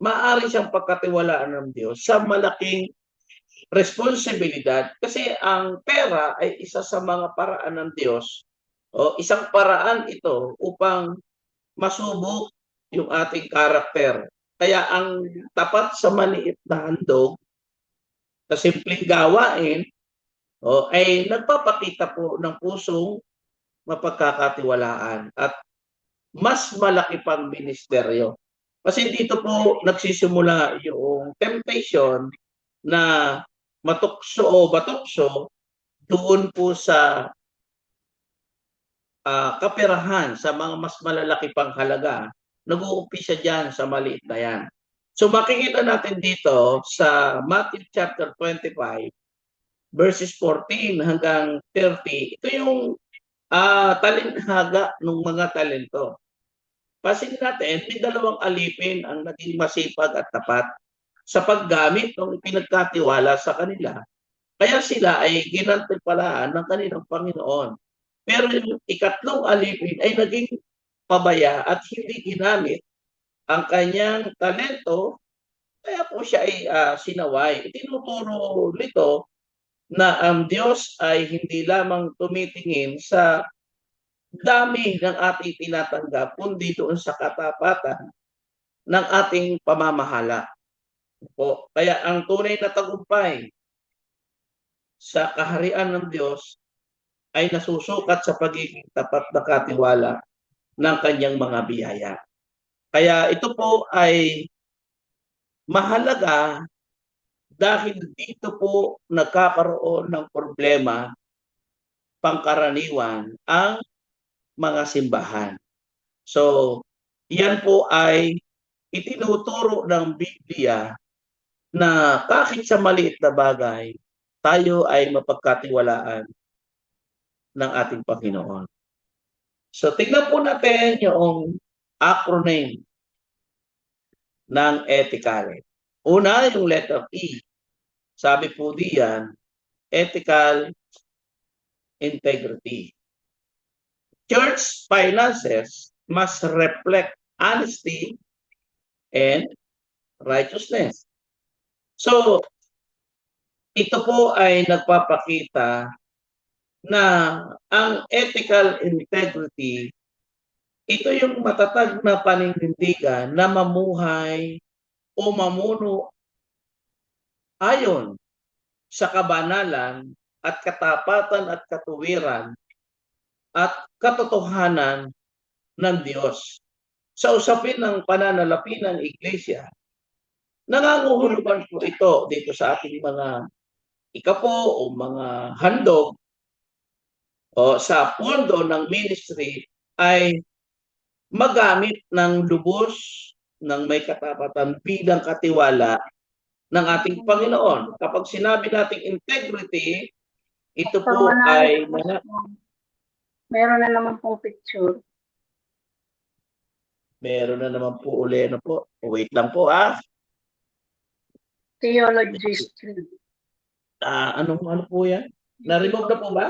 maaari siyang pagkatiwalaan ng Diyos sa malaking responsibilidad kasi ang pera ay isa sa mga paraan ng Diyos o isang paraan ito upang masubok yung ating karakter. Kaya ang tapat sa maliit na handog sa simpleng gawain ay nagpapakita po ng pusong mapagkakatiwalaan at mas malaki pang ministeryo. Kasi dito po nagsisimula yung temptation na matukso o batukso doon po sa kaperahan, sa mga mas malalaki pang halaga. Nag-uumpisa dyan sa maliit na yan. So makikita natin dito sa Matthew chapter 25, verses 14 hanggang 30, ito yung talinhaga ng mga talento. Pasin natin, may dalawang alipin ang naging masipag at tapat sa paggamit ng pinagkatiwala sa kanila. Kaya sila ay ginantimpalaan ng kanilang Panginoon. Pero yung ikatlong alipin ay naging pabaya at hindi ginamit ang kanyang talento, kaya po siya ay sinaway. Tinuturo nito na ang Diyos ay hindi lamang tumitingin sa dami ng ating tinatanggap, kundi doon sa katapatan ng ating pamamahala. Po. Kaya ang tunay na tagumpay sa kaharian ng Diyos ay nasusukat sa pagiging tapat na katiwala ng kanyang mga biyaya. Kaya ito po ay mahalaga dahil dito po nagkakaroon ng problema pangkaraniwan ang mga simbahan. So, yan po ay itinuturo ng Biblia na kahit sa maliit na bagay, tayo ay mapagkatiwalaan ng ating Panginoon. So, tignan po natin yung acronym ng ethical. Una, yung letter E. Sabi po diyan, ethical integrity. Church finances must reflect honesty and righteousness. So, ito po ay nagpapakita na ang ethical integrity, ito yung matatag na paninindigan na mamuhay o mamuno ayon sa kabanalan at katapatan at katuwiran at katotohanan ng Diyos. Sa usapin ng pananalapi ng Iglesia, nangangahulugan po ito dito sa ating mga ikapo o mga handog o sa pondo ng ministry ay magamit ng lubos ng may katapatan bilang katiwala ng ating Panginoon. Kapag sinabi nating integrity, ito po ay Meron na naman pong picture. meron na naman po uli na po. Wait lang po Theologistry. ano po yan? Na-remove na po ba?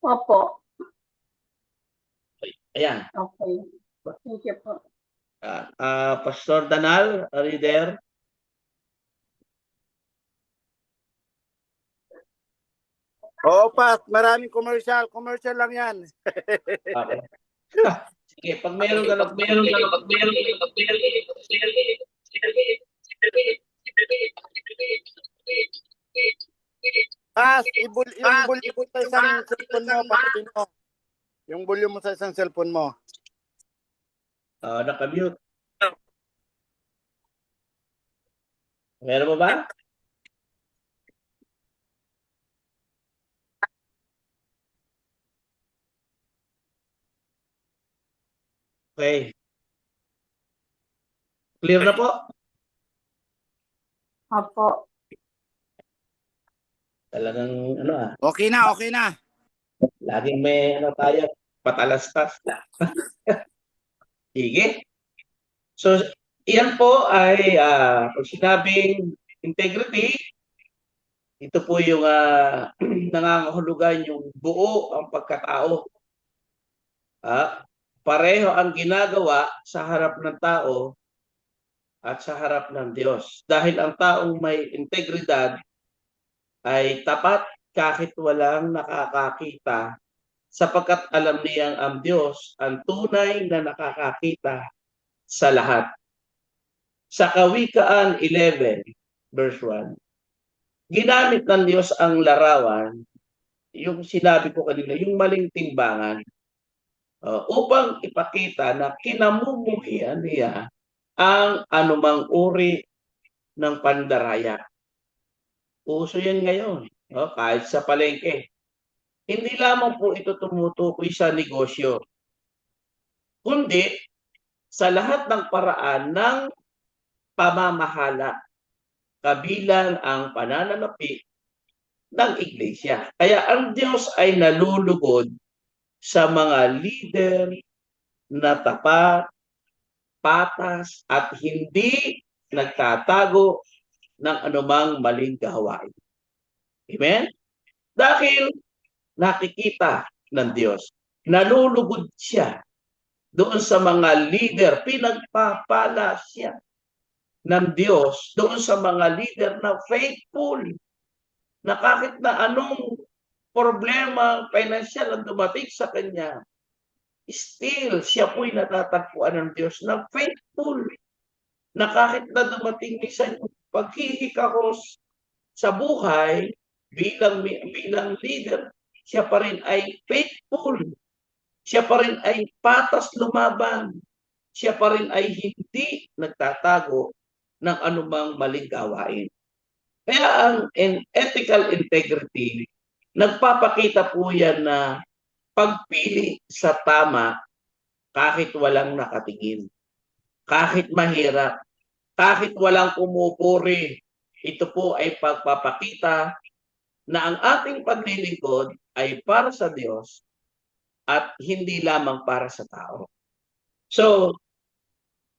Opo. Ayan. Okay. Thank you po. Pastor Danal, are you there? Oo, Pat. Maraming commercial. Commercial lang yan. Okay. Sige, pag meron ka Pas, yung volume mo sa isang cellphone mo, pakitin mo. Yung volume mo sa isang cellphone mo. naka-mute. Meron mo ba? Okay. Clear na po? Opo. Talagang Okay na, okay na. laging may tayo, patalastas na. Sige. So, iyan po ay pag sinabing integrity, Ito po yung nangangahulugan yung buo ang pagkatao. Pareho ang ginagawa sa harap ng tao at sa harap ng Diyos. Dahil ang taong may integridad ay tapat kahit walang nakakakita, sapagkat alam niyang ang Diyos ang tunay na nakakakita sa lahat. Sa Kawikaan 11, verse 1, ginamit ng Diyos ang larawan, yung sinabi ko kanina, yung maling timbangan, upang ipakita na kinamumuhian niya ang anumang uri ng pandaraya. Uso yan ngayon, kahit sa palengke. Hindi lamang po ito tumutukoy sa negosyo, kundi sa lahat ng paraan ng pamamahala, kabilang ang pananalapi ng iglesia. Kaya ang Diyos ay nalulugod sa mga leader na tapat, patas, at hindi nagtatago ng anumang maling gawain. Amen? Dahil nakikita ng Diyos, nalulugod siya doon sa mga leader, pinagpapala siya ng Diyos doon sa mga leader na faithful, na kahit na anong problema financial ang dumating sa kanya, still siya po'y natatagpuan ng Diyos na faithful, na kahit na dumating minsan yung paghihikahos sa buhay bilang leader, siya pa rin ay faithful, siya pa rin ay patas lumaban, siya pa rin ay hindi nagtatago ng anumang maling gawain. Kaya ang ethical integrity, nagpapakita po yan na pagpili sa tama kahit walang nakatingin, kahit mahirap, kahit walang pumupuri. Ito po ay pagpapakita na ang ating paglilingkod ay para sa Diyos at hindi lamang para sa tao. So,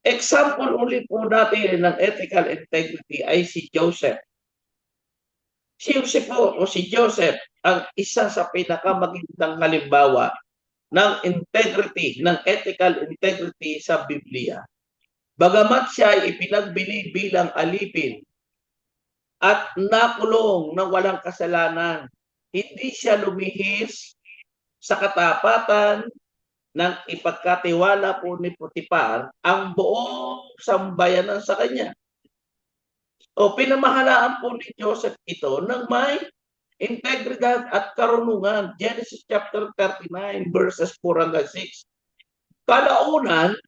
example ulit po natin ng ethical integrity ay si Joseph. Si Joseph ang isa sa pinakamagandang halimbawa ng integrity, ng ethical integrity sa Biblia. Bagamat siya ay ipinagbili bilang alipin at nakulong ng walang kasalanan, hindi siya lumihis sa katapatan ng ipagkatiwala po ni Potiphar ang buong sambayanan sa kanya. O pinamahalaan po ni Joseph ito ng may integridad at karunungan. Genesis chapter 39 verses 4 hanggang 6. Kalaunan,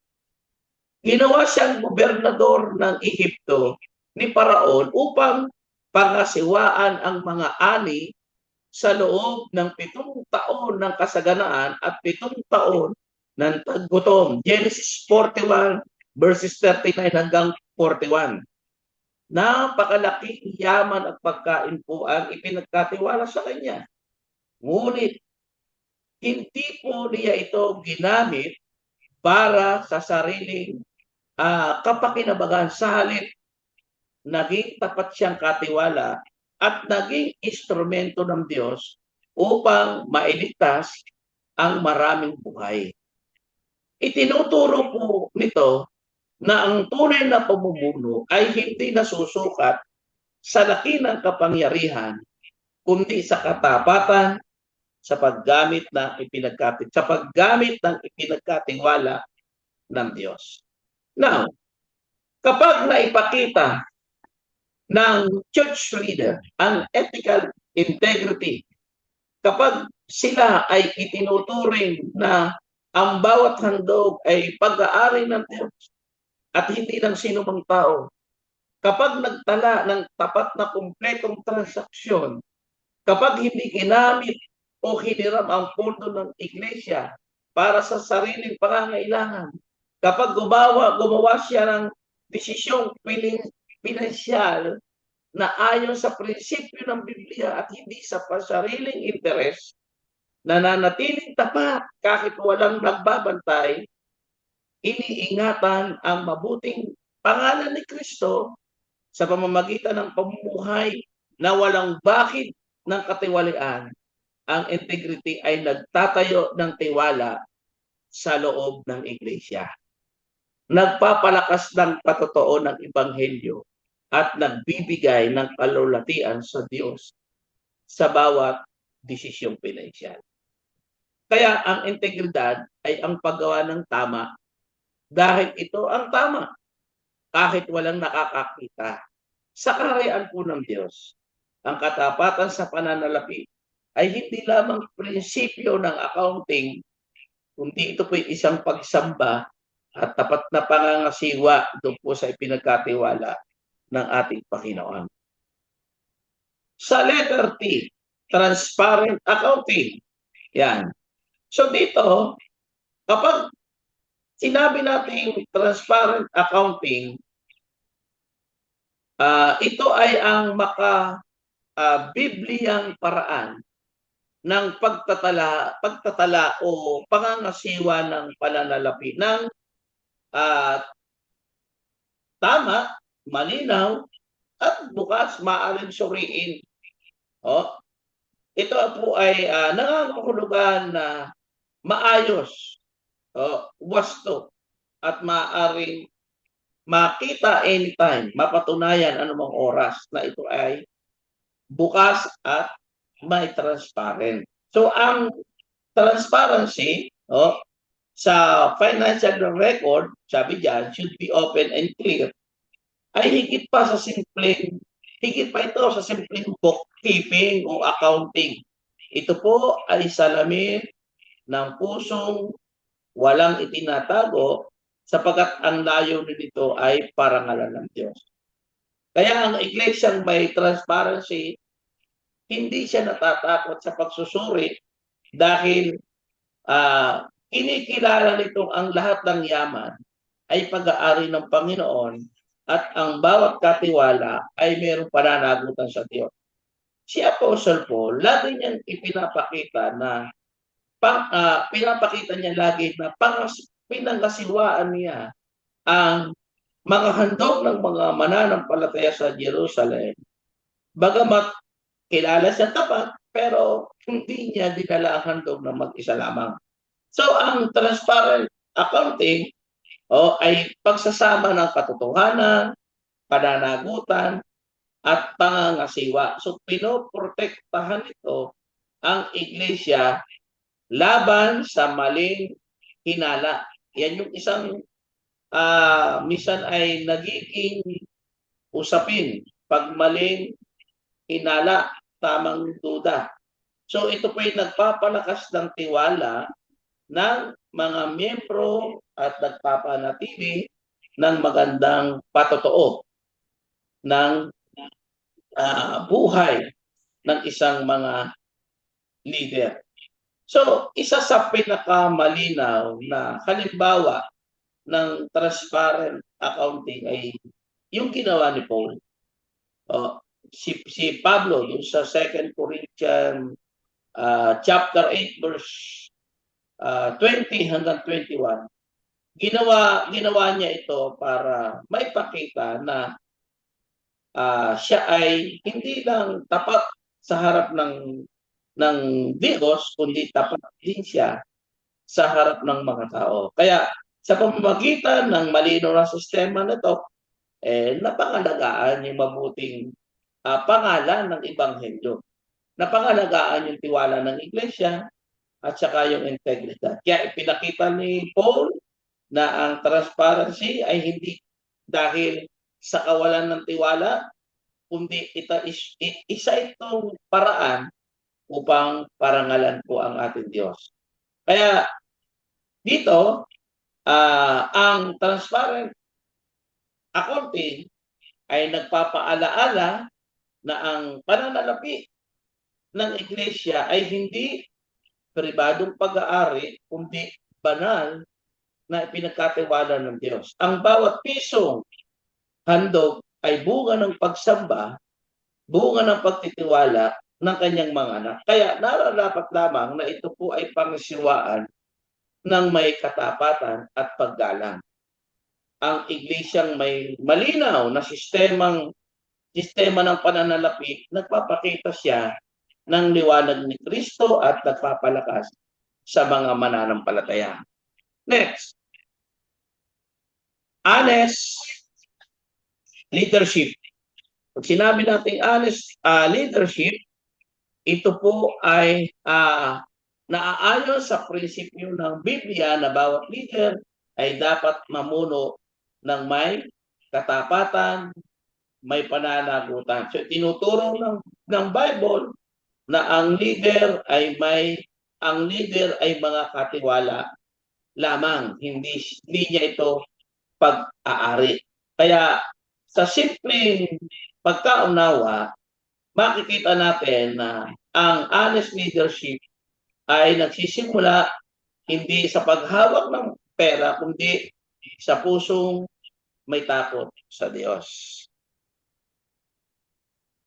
ginawa siyang gobernador ng Ehipto ni Paraon upang pangasiwaan ang mga ani sa loob ng 7 taon ng kasaganaan at 7 taon ng taggutom. Genesis 41 verses 39 hanggang 41. Napakalaking yaman at pagkain po ang ipinagkatiwala sa kanya. Ngunit, hindi po niya ito ginamit para sa sariling kapakinabangan. Sa halip, naging tapat siyang katiwala at naging instrumento ng Diyos upang mailigtas ang maraming buhay. Itinuturo po nito na ang tunay na pamumuno ay hindi nasusukat sa laki ng kapangyarihan, kundi sa katapatan, sa paggamit ng ipinagkatiwala ng Diyos. Now, kapag naipakita ng church leader ang ethical integrity, kapag sila ay itinuturing na ang bawat handog ay pag-aari ng Diyos at hindi ng sinumang tao, kapag nagtala ng tapat na kumpletong transaksyon, kapag hindi ginamit o hiniram ang pondo ng iglesia para sa sariling pangangailangan, kapag gumawa siya ng desisyong pinansyal na ayon sa prinsipyo ng Biblia at hindi sa sariling interes, nananatiling tapat kahit walang nagbabantay, iniingatan ang mabuting pangalan ni Kristo sa pamamagitan ng pamumuhay na walang bakit ng katiwalian, ang integrity ay nagtatayo ng tiwala sa loob ng iglesia. Nagpapalakas ng patotoo ng ebanghelyo at nagbibigay ng kalulatian sa Diyos sa bawat desisyong pinansyal. Kaya ang integridad ay ang paggawa ng tama dahil ito ang tama kahit walang nakakakita. Sa kaharian po ng Diyos, ang katapatan sa pananalapi ay hindi lamang prinsipyo ng accounting, kundi ito po ay isang pagsamba at tapat na pangangasiwa doon po sa ipinagkatiwala ng ating Panginoon. Sa letter T, transparent accounting. Yan. So dito, kapag sinabi natin transparent accounting, ito ay ang bibliyang paraan ng pagtatala o pangangasiwa ng pananalapi ng tama, malinaw, at bukas maaaring suriin. Ito po ay nangangahulugan na maayos, wasto, at maaaring makita anytime, mapatunayan anumang oras na ito ay bukas at may transparent. So ang transparency sa financial record, sabi diyan, should be open and clear, ay higit pa ito sa simpleng bookkeeping o accounting. Ito po ay salamin ng pusong walang itinatago sapagkat ang layo nito ay parangalan ng Diyos. Kaya ang iglesyang may transparency, hindi siya natatakot sa pagsusuri dahil kinikilala nitong ang lahat ng yaman ay pag-aari ng Panginoon at ang bawat katiwala ay mayroong pananagutan sa Diyos. Si Apostle Paul, lagi niyang ipinapakita na lagi na pinangasiwaan niya ang mga handog ng mga mananampalataya sa Jerusalem. Bagamat kilala siya tapat, pero hindi niya dinala ang handog na mag-isa lamang. So, ang transparent accounting ay pagsasama ng katotohanan, pananagutan, at pangangasiwa. So, pinoprotektahan ito ang iglesia laban sa maling hinala. Yan yung isang minsan ay nagiging usapin pag maling hinala, tamang duda. So ito po ay nagpapalakas ng tiwala ng mga miyembro at nagpapanatili ng magandang patotoo ng buhay ng isang mga leader. So, isa sa pinakamalinaw na halimbawa ng transparent accounting ay yung ginawa ni Paul. Si Pablo, yung sa 2 Corinthians chapter 8 verse 20 hanggang 21, ginawa niya ito para maipakita na siya ay hindi lang tapat sa harap ng Diyos, kundi tapat din siya sa harap ng mga tao. Kaya sa pamamagitan ng malinaw na sistema na ito, napangalagaan yung mabuting pangalan ng Ebanghelyo. Napangalagaan yung tiwala ng iglesia at saka yung integridad. Kaya ipinakita ni Paul na ang transparency ay hindi dahil sa kawalan ng tiwala, kundi isa itong paraan upang parangalan po ang ating Diyos. Kaya dito, ang transparent accounting ay nagpapaalaala na ang pananalapi ng iglesia ay hindi pribadong pag-aari, kundi banal na ipinagkatiwala ng Diyos. Ang bawat pisong handog ay bunga ng pagsamba, bunga ng pagtitiwala ng kanyang mga anak. Kaya nararapat lamang na ito po ay pangasiwaan ng may katapatan at paggalang. Ang iglesyang may malinaw na sistemang sistema ng pananalapi, nagpapakita siya ng liwanag ni Kristo at nagpapalakas sa mga mananampalataya. Next, honest leadership. Pag sinabi natin honest leadership, ito po ay naaayon sa prinsipyo ng Biblia na bawat leader ay dapat mamuno ng may katapatan, may pananagutan. So tinuturo ng Bible na ang leader ay mga katiwala lamang, hindi niya ito pag-aari. Kaya sa simpleng pagkaunawa, makikita natin na ang honest leadership ay nagsisimula hindi sa paghawak ng pera, kundi sa pusong may takot sa Diyos.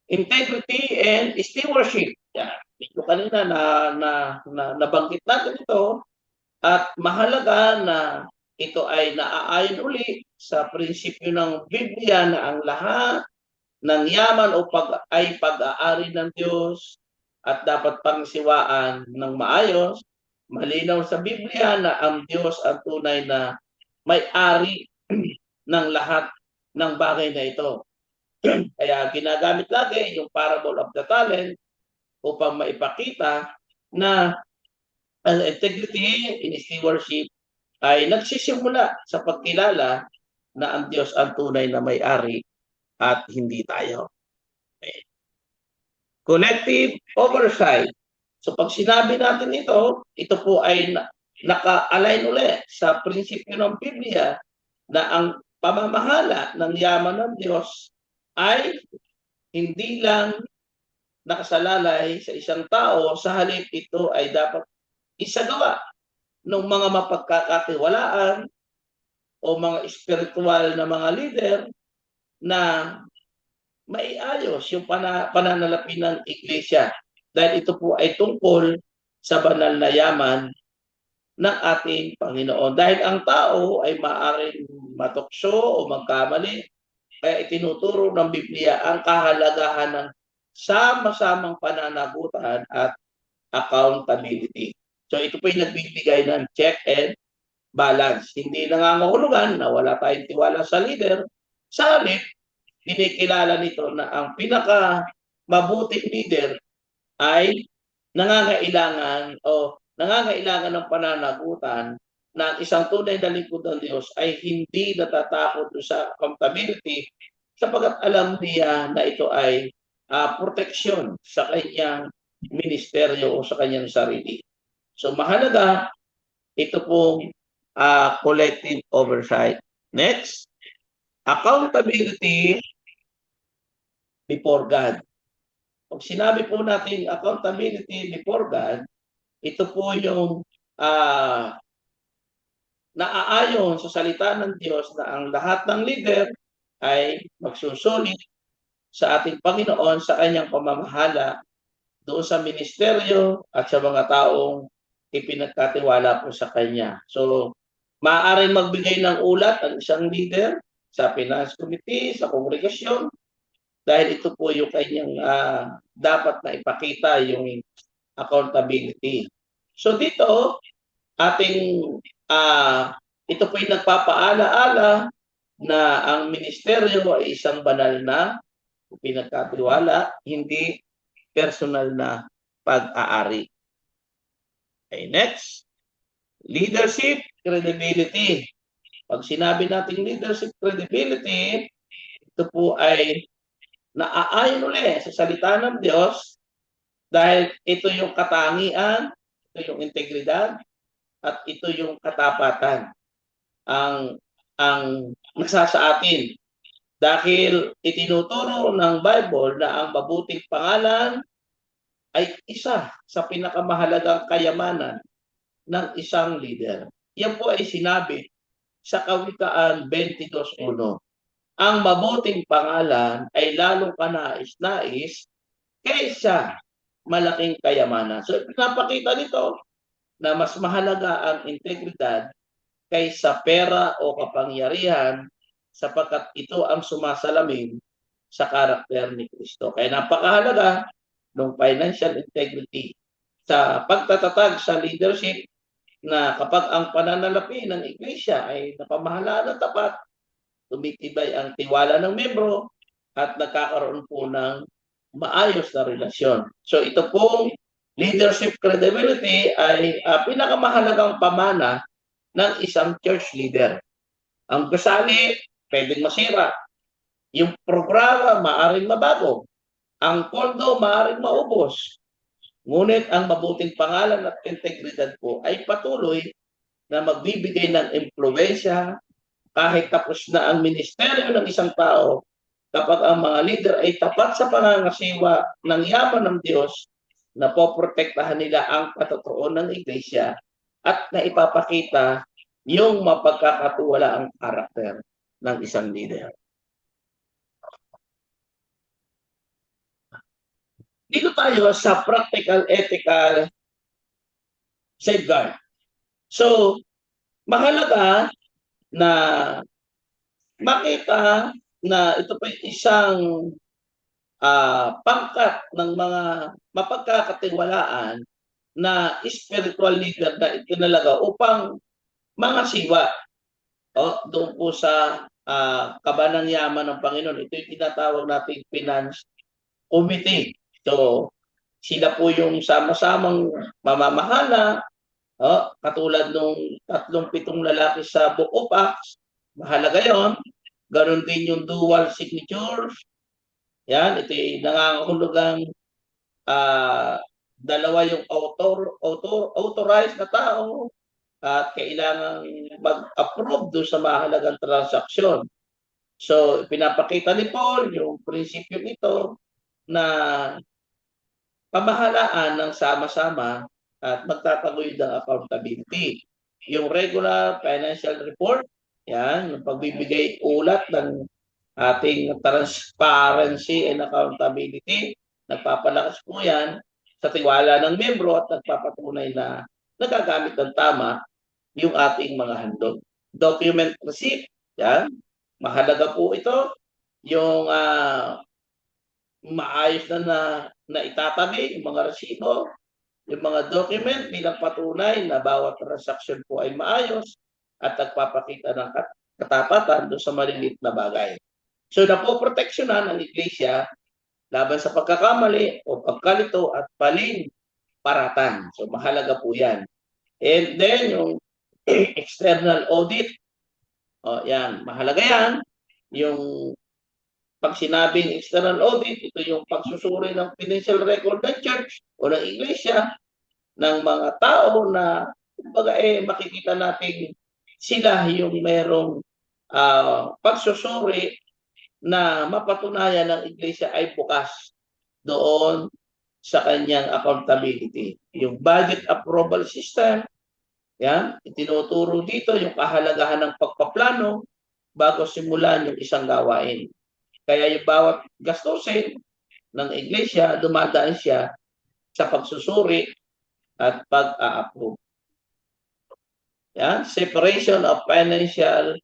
Integrity and stewardship. Yan. Ito kanina nabanggit natin ito at mahalaga na ito ay naaayon uli sa prinsipyo ng Biblia na ang lahat ng yaman o ay pag-aari ng Diyos at dapat pangsiwaan ng maayos. Malinaw sa Biblia na ang Diyos ang tunay na may-ari ng lahat ng bagay na ito. Kaya ginagamit lagi yung parable of the talent upang maipakita na ang integrity in stewardship ay nagsisimula sa pagkilala na ang Diyos ang tunay na may-ari at hindi tayo. Okay. Collective oversight. So pag sinabi natin ito po ay naka-align ulit sa prinsipyo ng Biblia na ang pamamahala ng yaman ng Diyos ay hindi lang nakasalalay sa isang tao, sa halip ito ay dapat isagawa ng mga mapagkakatiwalaan o mga espiritual na mga leader na maiayos yung pananalapi ng iglesia. Dahil ito po ay tungkol sa banal na yaman ng ating Panginoon. Dahil ang tao ay maaaring matukso o magkamali, kaya itinuturo ng Biblia ang kahalagahan ng sama-samang pananagutan at accountability. So ito po yung nagbibigay ng check and balance. Hindi nangangahulugan na wala tayong tiwala sa leader. Sa halip, kinikilala nito na ang pinaka-mabuting leader ay nangangailangan ng pananagutan na isang tunay na lingkod ng Diyos ay hindi natatakot sa accountability sapagkat alam niya na ito ay proteksyon sa kanyang ministeryo o sa kanyang sarili. So mahalaga ito pong collective oversight. Next, accountability before God. Pag sinabi po natin accountability before God, ito po yung naaayon sa salita ng Diyos na ang lahat ng leader ay magsusulit sa ating Panginoon sa kanyang pamamahala doon sa ministeryo at sa mga taong ipinagkatiwala po sa kanya. So, maaaring magbigay ng ulat ang isang leader sa finance committee, sa kongregasyon, dahil ito po yung kanyang dapat na ipakita yung accountability. So dito, ito po yung nagpapaala-ala na ang ministeryo ay isang banal na pinagkatiwala, hindi personal na pag-aari. Okay, next. Leadership credibility. Pag sinabi natin leadership credibility, ito po ay naaayon ulit sa salita ng Diyos dahil ito yung katangian, ito yung integridad, at ito yung katapatan ang nasa sa atin. Dahil itinuturo ng Bible na ang mabuting pangalan ay isa sa pinakamahalagang kayamanan ng isang leader. Yan po ay sinabi sa Kawikaan 22:1. Ang mabuting pangalan ay lalong kanais-nais kaysa malaking kayamanan. So pinapakita nito na mas mahalaga ang integridad kaysa pera o kapangyarihan sapagkat ito ang sumasalamin sa karakter ni Kristo. Kaya napakahalaga ng financial integrity sa pagtatatag sa leadership na kapag ang pananalapi ng iglesia ay napamahalaan ng tapat, tumitibay ang tiwala ng membro at nagkakaroon po ng maayos na relasyon. So ito pong leadership credibility ay pinakamahalagang pamana ng isang church leader. Ang gusali, pwedeng masira. Yung programa, maaring mabago. Ang pondo, maaring maubos. Ngunit ang mabuting pangalan at integridad po ay patuloy na magbibigay ng impluwensya kahit tapos na ang ministeryo ng isang tao kapag ang mga leader ay tapat sa pangangasiwa ng yaman ng Diyos na poprotektahan nila ang katotoo ng iglesia at na ipapakita yung mapagkakatuwalaang karakter ng isang leader. Dito tayo sa practical ethical safeguard. So, mahalaga na makita na ito pa isang pangkat ng mga mapagkakatiwalaan na spiritual leader na itinalaga upang mga siwa doon po sa kabanang yaman ng Panginoon. Ito yung tinatawag natin finance committee. So, sila po yung sama-samang mamamahala, katulad nung 37 lalaki sa Book of Acts, mahalaga yon. Ganon din yung dual signatures. Yan, ito yung nangangahulugang dalawa yung authorized na tao at kailangan mag-approve doon sa mahalagang transaksyon. So, pinapakita ni Paul yung prinsipyo ito na pamahalaan ng sama-sama at magtataguyod ng accountability. Yung regular financial report, yan, yung pagbibigay ulat ng ating transparency and accountability, nagpapalakas po yan sa tiwala ng membro at nagpapatunay na nagagamit ng tama yung ating mga handog. Document receipt, yan, mahalaga po ito. Yung maayos na itatabi, yung mga resibo, yung mga document bilang patunay na bawat transaksyon po ay maayos at nagpapakita ng katapatan doon sa maliliit na bagay. So napoproteksyonan ang iglesia laban sa pagkakamali o pagkalito at paratan. So mahalaga po yan. And then yung external audit, yan, mahalaga yan. Yung pag sinabing external audit, ito yung pagsusuri ng financial record ng church o ng iglesia ng mga tao na kumbaga makikita natin sila yung merong pagsusuri na mapatunayan ng iglesia ay bukas doon sa kanyang accountability. Yung budget approval system, yan, itinuturo dito yung kahalagahan ng pagpaplano bago simulan yung isang gawain. Kaya yung bawat gastusin ng iglesia, dumadaan siya sa pagsusuri at pag-a-approve. Yan, separation of financial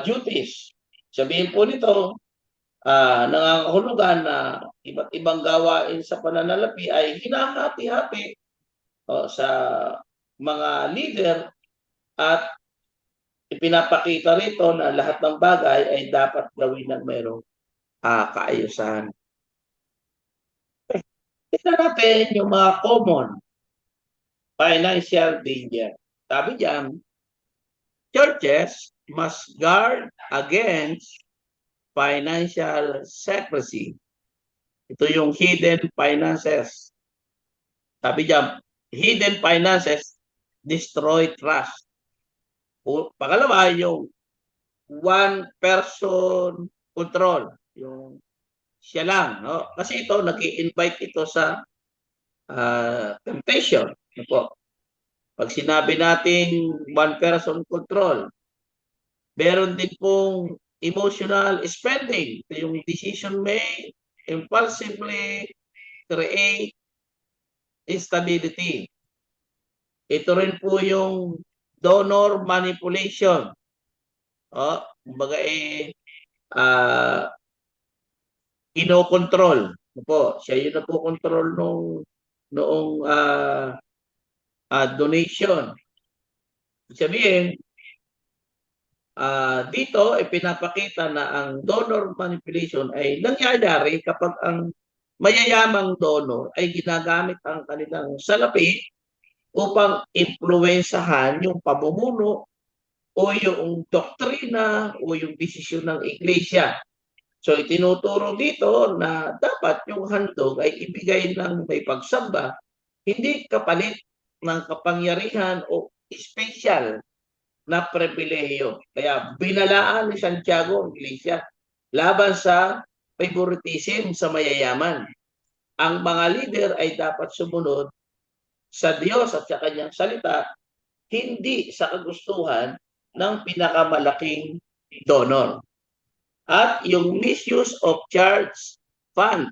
duties. Sabihin po nito, nangangahulugan na iba't ibang gawain sa pananalapi ay hinahati-hati sa mga leader at ipinapakita rito na lahat ng bagay ay dapat gawin ng mayroong kaayusan. Tignan natin yung mga common financial danger. Sabi diyan, churches must guard against financial secrecy. Ito yung hidden finances. Sabi diyan, hidden finances destroy trust. Pangalawa, yung one person control. Yung siya lang. No? Kasi ito, nag-i-invite ito sa temptation. Ano po? Pag sinabi natin one person control, meron din pong emotional spending. Ito yung decision made, impulsively create instability. Ito rin po yung donor manipulation. Kumbaga inokontrol. Po, siya yung nagko-control noong donation. Ibig sabihin, dito ay pinapakita na ang donor manipulation ay nangyayari kapag ang mayayamang donor ay ginagamit ang kanilang salapi upang impluwensahan yung pamumuno o yung doktrina o yung desisyon ng iglesia. So itinuturo dito na dapat yung handog ay ibigay ng may pagsamba, hindi kapalit ng kapangyarihan o special na pribilehiyo. Kaya binalaan ni Santiago ang iglesia laban sa favoritism sa mayayaman. Ang mga leader ay dapat sumunod sa Diyos at sa kanyang salita, hindi sa kagustuhan ng pinakamalaking donor. At yung misuse of church fund.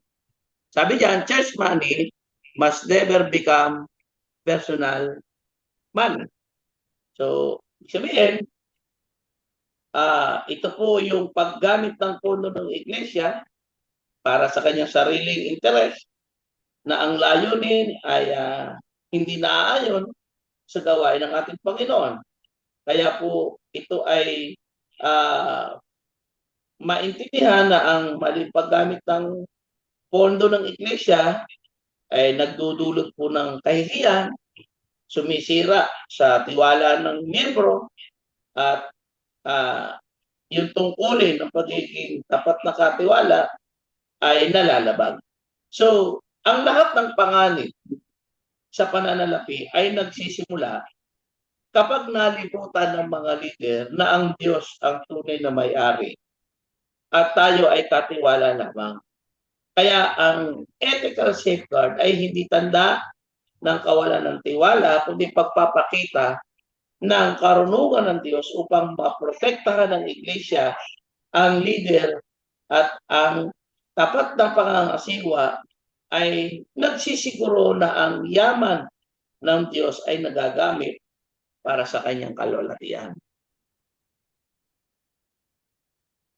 Sabi diyan, church money must never become personal money. So, sabihin, ito po yung paggamit ng pondo ng iglesia para sa kanyang sariling interest na ang layunin ay hindi naaayon sa gawain ng ating Panginoon. Kaya po ito ay maintindihan na ang maling paggamit ng pondo ng iglesia ay nagdudulot po ng kahihiyan, sumisira sa tiwala ng miyembro at yung tungkulin ng pagiging tapat na katiwala ay nalalabag. So, ang lahat ng panganib sa pananalapi ay nagsisimula kapag nalimutan ng mga leader na ang Diyos ang tunay na may-ari at tayo ay katiwala lamang. Kaya ang ethical safeguard ay hindi tanda ng kawalan ng tiwala, kundi pagpapakita ng karunungan ng Diyos upang maprotektahan ng iglesia, ang leader at ang tapat na pangangasiwa ay nagsisiguro na ang yaman ng Diyos ay nagagamit para sa kanyang kalwalhatian.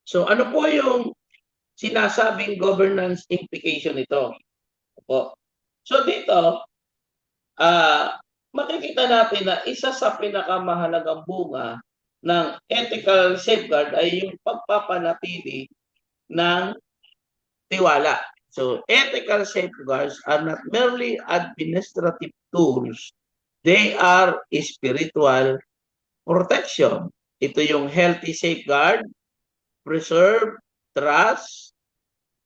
So ano po yung sinasabing governance implication nito? So dito, makikita natin na isa sa pinakamahalagang bunga ng ethical safeguard ay yung pagpapanatili ng tiwala. So ethical safeguards are not merely administrative tools, they are spiritual protection. Ito yung healthy safeguard, preserve trust,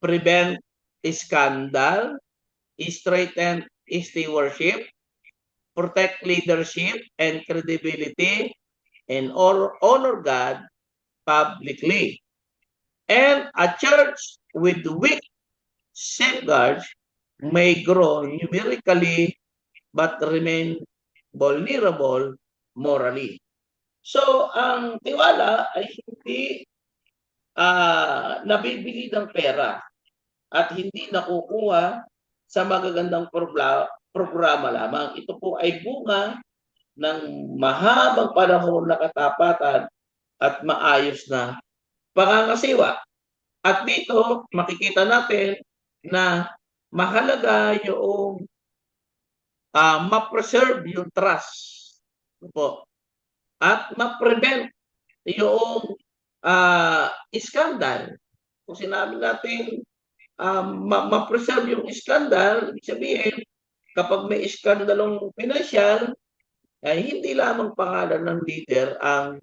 prevent scandal, strengthen stewardship, protect leadership and credibility, and honor God publicly. And a church with weak safeguards may grow numerically but remain vulnerable morally. So, ang tiwala ay hindi nabibili ng pera at hindi nakukuha sa magagandang programa lamang. Ito po ay bunga ng mahabang panahon na katapatan at maayos na pangangasiwa. At dito, makikita natin na mahalaga yung ma-preserve yung trust po, at ma-prevent yung scandal. Kung sinabi natin ma-preserve yung scandal, ibig sabihin, kapag may skandalong pinansyal, ay hindi lamang pangalan ng leader ang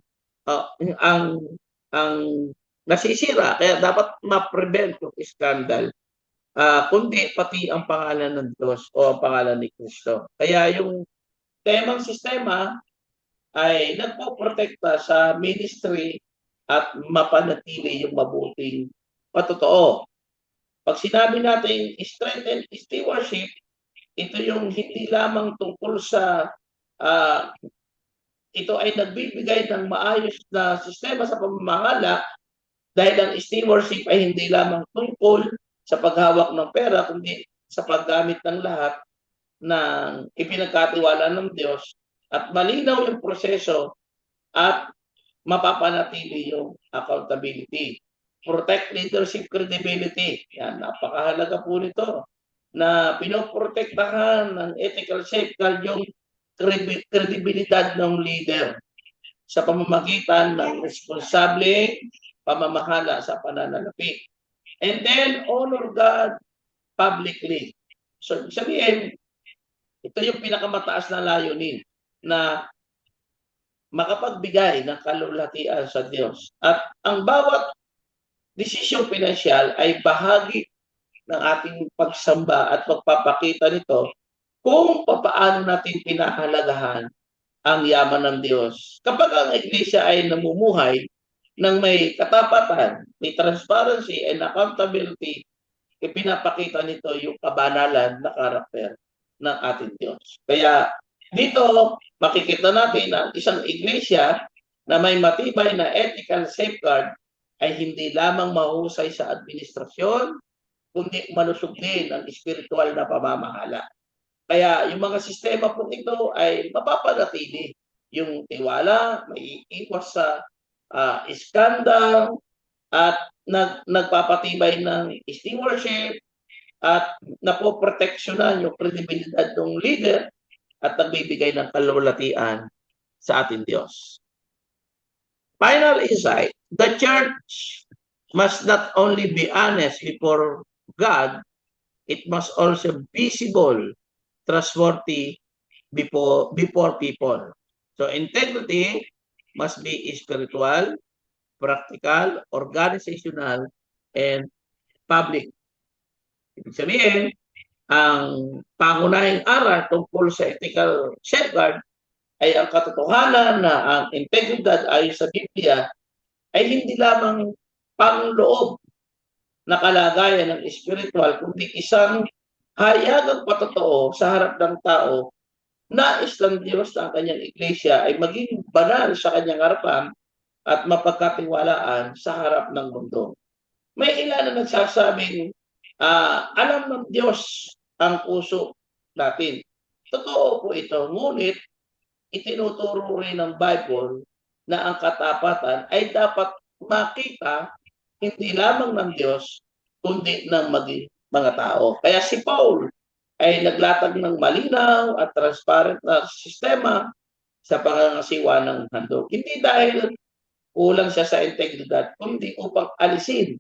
nasisira. Kaya dapat ma-prevent yung scandal. Kundi pati ang pangalan ng Diyos o ang pangalan ni Kristo. Kaya yung temang sistema ay nagpoprotekta sa ministry at mapanatili yung mabuting patotoo. Pag sinabi natin strengthen stewardship, ito yung hindi lamang tungkol sa ito ay nagbibigay ng maayos na sistema sa pamamahala dahil ang stewardship ay hindi lamang tungkol sa paghawak ng pera, kundi sa paggamit ng lahat ng ipinagkatiwala ng Diyos at malinaw yung proseso at mapapanatili yung accountability. protect leadership credibility. Yan, napakahalaga po nito na pinoprotektahan ng ethical safeguard yung kredibilidad ng leader sa pamamagitan ng responsableng pamamahala sa pananalapi. And then, honor God publicly. So, sabihin, ito yung pinakamataas na layunin na makapagbigay ng kalulatian sa Diyos. At ang bawat desisyong pinansyal ay bahagi ng ating pagsamba at pagpapakita nito kung paano natin pinahalagahan ang yaman ng Diyos. Kapag ang iglesia ay namumuhay ng may katapatan, may transparency and accountability, ipinapakita nito yung kabanalan na karakter ng ating Diyos. Kaya dito, makikita natin na isang iglesia na may matibay na ethical safeguard ay hindi lamang mahusay sa administrasyon, kundi malusog din ang spiritual na pamamahala. Kaya yung mga sistema po ito ay mapapanatili yung tiwala, may iwas sa iskandal, at nagpapatibay ng stewardship, at napoproteksyonan yung kredibilidad ng leader at nagbibigay ng kalulatian sa ating Diyos. Final insight, the church must not only be honest before God, it must also be visible, trustworthy before people. So integrity must be spiritual, practical, organizational, and public. Ibig sabihin, ang pangunahing aral tungkol sa ethical safeguard ay ang katotohanan na ang integridad ayon sa Biblia ay hindi lamang pangloob na kalagayan ng spiritual, kundi isang hayagang patotoo sa harap ng tao. Nais ng Diyos na ang kanyang iglesia ay maging banal sa kanyang harapan at mapagkatiwalaan sa harap ng mundo. May ilan na nagsasabing, alam ng Diyos ang puso natin. Totoo po ito, ngunit itinuturo rin ng Bible na ang katapatan ay dapat makita hindi lamang ng Diyos, kundi ng mga tao. Kaya si Paul ay naglatag ng malinaw at transparent na sistema sa pangangasiwa ng handog. Hindi dahil kulang siya sa integridad, kundi upang alisin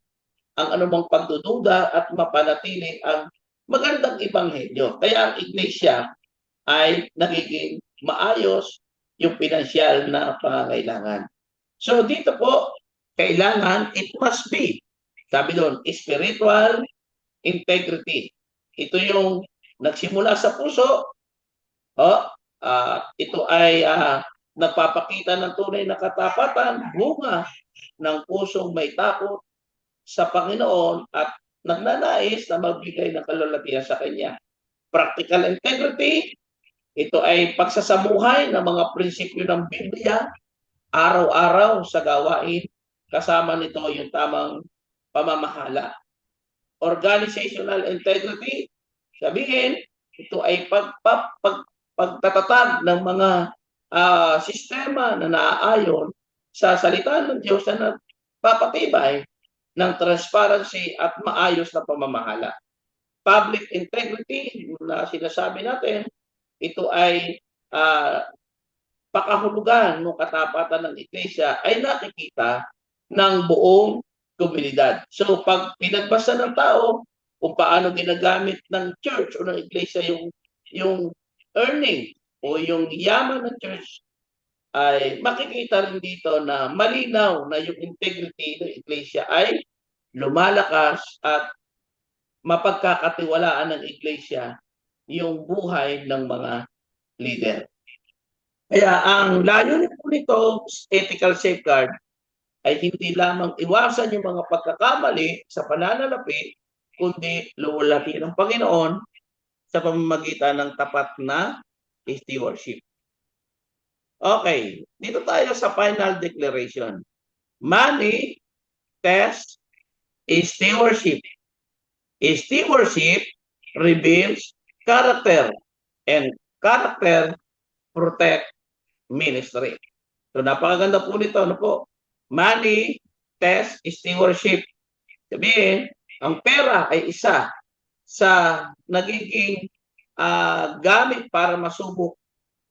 ang anumang pagdududa at mapanatili ang magandang ebanghelyo. Kaya ang iglesia ay nagiging maayos yung pinansyal na pangangailangan. So dito po, kailangan, it must be, sabi doon, spiritual integrity. Ito yung nagsimula sa puso. Ito ay nagpapakita ng tunay na katapatan, bunga ng pusong may takot sa Panginoon at nagnanais na magbigay ng kalulatian sa Kanya. Practical integrity, ito ay pagsasamuhay ng mga prinsipyo ng Biblia, araw-araw sa gawain, kasama nito yung tamang pamamahala. Organizational integrity, sabihin, ito ay pagtatatag ng mga sistema na naaayon sa salita ng Diyos na nagpapatibay ng transparency at maayos na pamamahala. Public integrity, na sinasabi natin, ito ay pakahulugan ng katapatan ng iglesia ay nakikita ng buong komunidad. So pag pinagbasa ng tao kung paano ginagamit ng church o ng iglesia yung earning o yung yaman ng church, ay makikita rin dito na malinaw na yung integrity ng iglesia ay lumalakas at mapagkakatiwalaan ng iglesia yung buhay ng mga leader. Kaya ang layunin po nito, ethical safeguard, ay hindi lamang iwasan yung mga pagkakamali sa pananalapi, kundi luwalhatiin ng Panginoon sa pamamagitan ng tapat na stewardship. Okay, dito tayo sa final declaration. Money, test, stewardship. Stewardship reveals character, and character protect ministry. So napakaganda po nito, ano po? Money, test, stewardship. Sabihin, ang pera ay isa sa nagiging gamit para masubok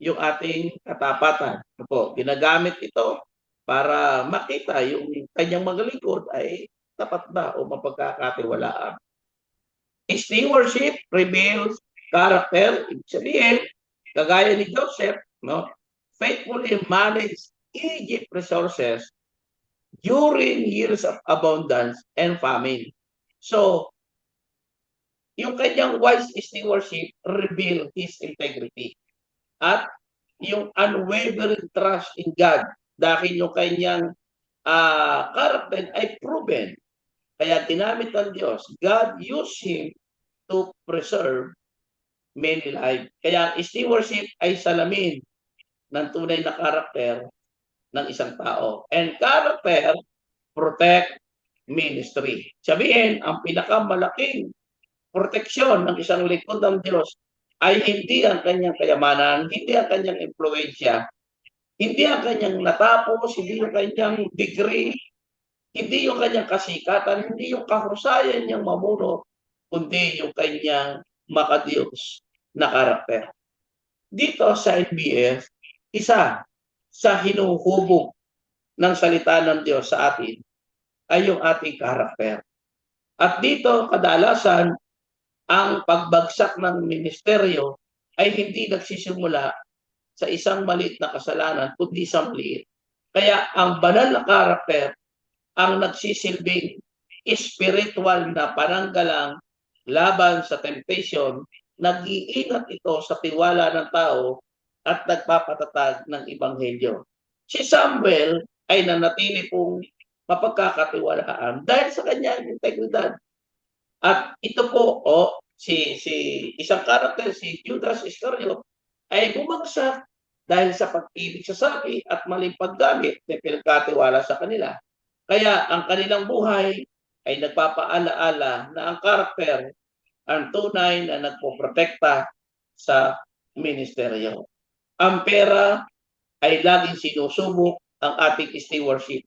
yung ating katapatan. Po, ginagamit ito para makita yung kanyang mga lingkod ay tapat ba o mapagkakatiwalaan. Stewardship reveals character. Ibig sabihin, kagaya ni Joseph, no, faithfully managed Egypt resources during years of abundance and famine. So, yung kanyang wise stewardship reveal his integrity. At yung unwavering trust in God dahil yung kanyang character ay proven. Kaya ginamit ng Diyos. God used him to preserve many lives. Kaya stewardship ay salamin ng tunay na karakter ng isang tao. And character protect ministry. Sabihin, ang pinakamalaking proteksyon ng isang lingkod ng Diyos ay hindi ang kanyang kayamanan, hindi ang kanyang impluensya, hindi ang kanyang natapos, hindi yung kanyang degree, hindi yung kanyang kasikatan, hindi yung kahusayan niyang mamuno, kundi yung kanyang makadiyos na karakter. Dito sa NBS, isa sa hinuhubog ng salita ng Diyos sa atin ay yung ating karakter. At dito, kadalasan, ang pagbagsak ng ministeryo ay hindi nagsisimula sa isang maliit na kasalanan, kundi sa maliit. Kaya ang banal na karakter ang nagsisilbing spiritual na pananggalang laban sa temptation, nag-iingat ito sa tiwala ng tao at nagpapatatag ng ebanghelyo. Si Samuel ay nanatili pong mapagkakatiwalaan dahil sa kanyang integridad. At ito po, si isang karakter, si Judas Iscariot, ay bumagsak dahil sa pag-ibig sa sapi at maling paggamit na pinagkatiwala sa kanila. Kaya ang kanilang buhay ay nagpapaalaala na ang karakter ang tunay na nagpoprotekta sa ministeryo. Ang pera ay laging sinusubok ang ating stewardship.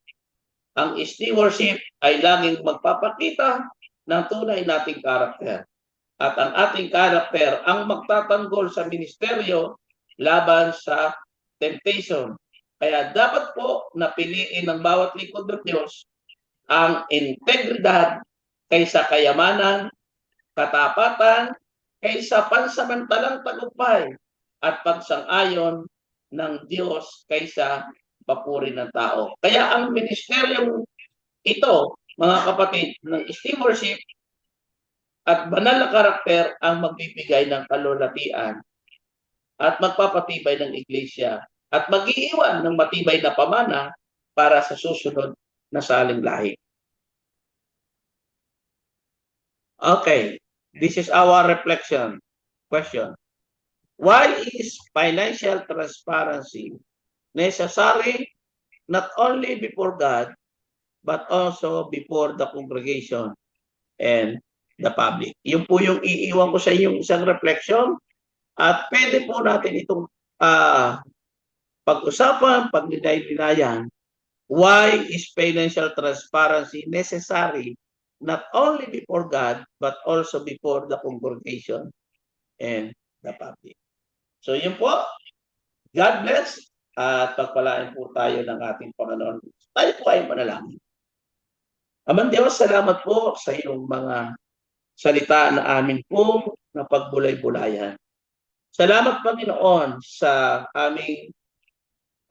Ang stewardship ay laging magpapakita ng tunay nating karakter. At ang ating karakter ang magtatanggol sa ministeryo laban sa temptation. Kaya dapat po napiliin ng bawat lingkod ng Diyos ang integridad kaysa kayamanan, katapatan, kaysa pansamantalang tagumpay at pagsang-ayon ng Diyos kaysa papuri ng tao. Kaya ang ministeryong ito, mga kapatid, ng stewardship at banal na karakter ang magbibigay ng kalulatian at magpapatibay ng iglesia at mag-iiwan ng matibay na pamana para sa susunod na saling lahi. Okay, this is our reflection question. Why is financial transparency necessary not only before God but also before the congregation and the public? Yun po yung iiwan ko sa inyong isang reflection at pwede po natin itong pag-usapan, pag-dinay-dinayan. Why is financial transparency necessary not only before God but also before the congregation and the public? So yun po. God bless at pagpalain po tayo ng ating Panginoon. Tayo po ay manalangin. Amang Diyos, salamat po sa iyong mga salita na amin po na pagbulay-bulayan. Salamat, Panginoon, sa aming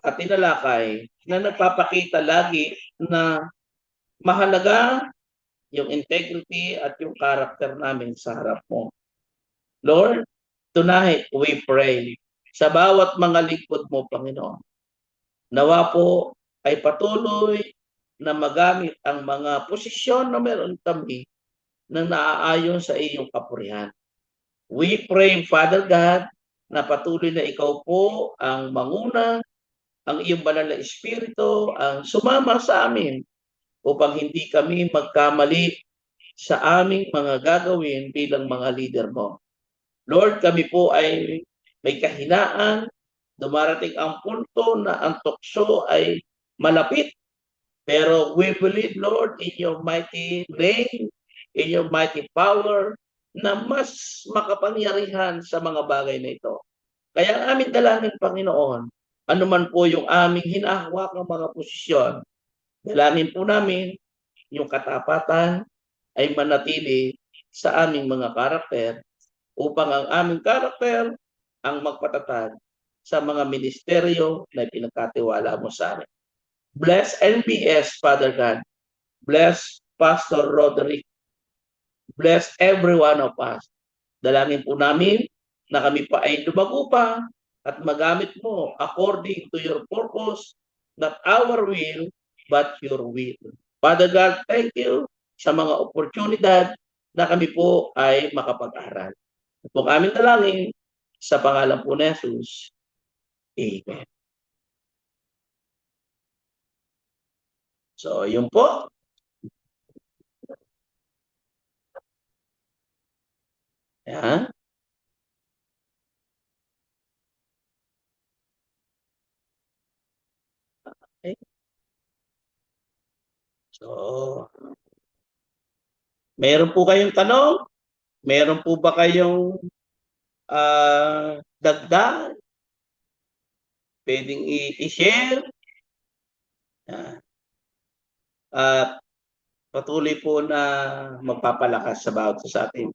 tinalakay na nagpapakita lagi na mahalaga yung integrity at yung character namin sa harap mo. Lord, tonight we pray sa bawat mga lingkod mo, Panginoon. Nawa po ay patuloy na magamit ang mga posisyon na meron kami na naaayon sa iyong kapurihan. We pray, Father God, na patuloy na ikaw po ang manguna, ang iyong banal na espiritu, ang sumama sa amin upang hindi kami magkamali sa aming mga gagawin bilang mga leader mo. Lord, kami po ay may kahinaan, dumarating ang punto na ang tukso ay malapit Pero we believe, Lord, in your mighty name, in your mighty power, na mas makapangyarihan sa mga bagay na ito. Kaya ang aming dalangin, Panginoon, anuman po yung aming hinahawak ng mga posisyon, dalangin po namin yung katapatan ay manatili sa aming mga karakter upang ang aming karakter ang magpatatag sa mga ministeryo na pinagkatiwala mo sa amin. Bless NBS, Father God. Bless Pastor Roderick. Bless every one of us. Dalangin po namin na kami pa ay lumago pa at magamit mo according to your purpose, not our will, but your will. Father God, thank you sa mga oportunidad na kami po ay makapag-aral. Ito po aming dalangin sa pangalan po ni Jesus. Amen. So, yun po. Yan. Okay. So, meron po kayong tanong? Meron po ba kayong dagdag? Pwedeng i-share? At patuloy po na magpapalakas sa bawat isa sa atin.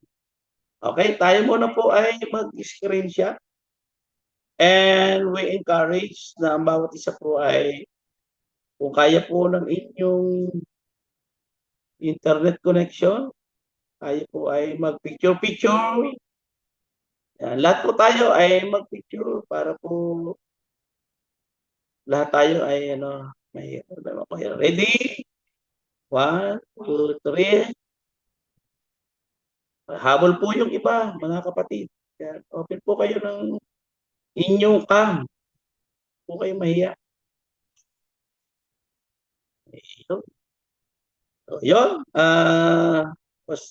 Okay, tayo muna po ay mag-screenshot. And we encourage na ang bawat isa po ay kung kaya po ng inyong internet connection, tayo po ay mag-picture-picture. Lahat po tayo ay mag-picture para po lahat tayo ay may ready? 1, 2, 3. Habol po yung iba, mga kapatid. Open po kayo ng inyong cam. Po kayo mahiya. So, yun.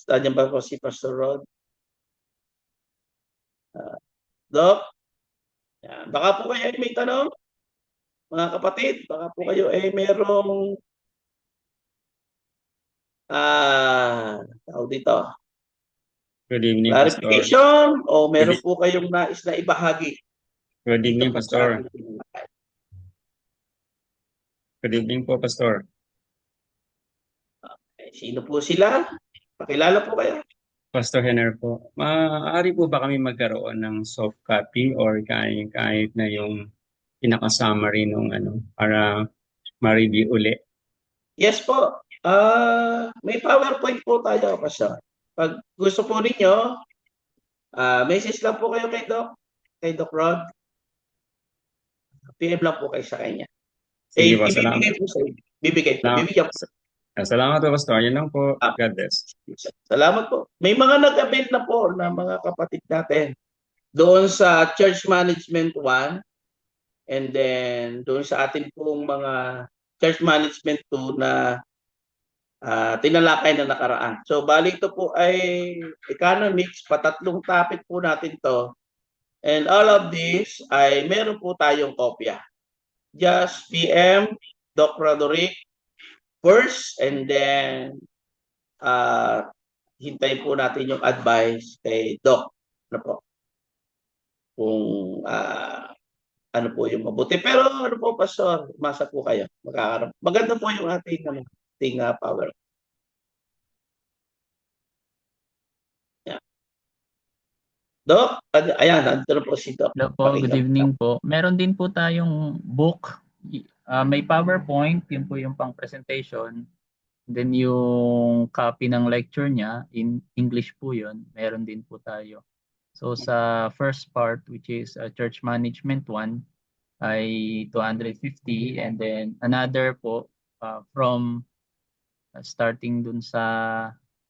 Nandiyan ba po si Pastor Rod? Doc? Yan. Baka po kayo ay may tanong? Mga kapatid, baka po kayo ay merong tawag dito. Good evening, Pastor. Clarification o meron po kayong nais na ibahagi? Good evening, Dito po Pastor. sa ating live. Good evening po, Pastor. Sino po sila? Pakilala po kayo. Pastor Henner po. Maaari po ba kami magkaroon ng soft copy or kahit na yung pinaka-summary nung para ma-review uli? Yes po. May PowerPoint po tayo, Pastor. Pag gusto po ninyo, message lang po kayo kay Doc Rod. PM lang po kayo sa kanya. Sige po, ibibigay po sa inyo. Bibigyan po. Salamat po, Pastor. Yan lang po. God bless. Salamat po. May mga nag-avail na po na mga kapatid natin doon sa Church Management 1 and then doon sa atin pong mga Church Management 2 na tinalakay na nakaraan. So, balik ito po ay economics, patatlong topic po natin to. And all of this ay meron po tayong kopya. Just PM, Doc Roderick, first, and then hintayin po natin yung advice kay Doc. Ano po? Kung ano po yung mabuti. Pero ano po, Pastor, masa po kayo. Maganda po yung ating power. Yeah. Doc, ayan, nandito na po si Doc. Hello po, good evening po. Meron din po tayong book. May PowerPoint, yun po yung pang presentation. Then yung copy ng lecture niya, in English po yun, meron din po tayo. So sa first part, which is Church Management 1, ay 250. And then another po, from starting dun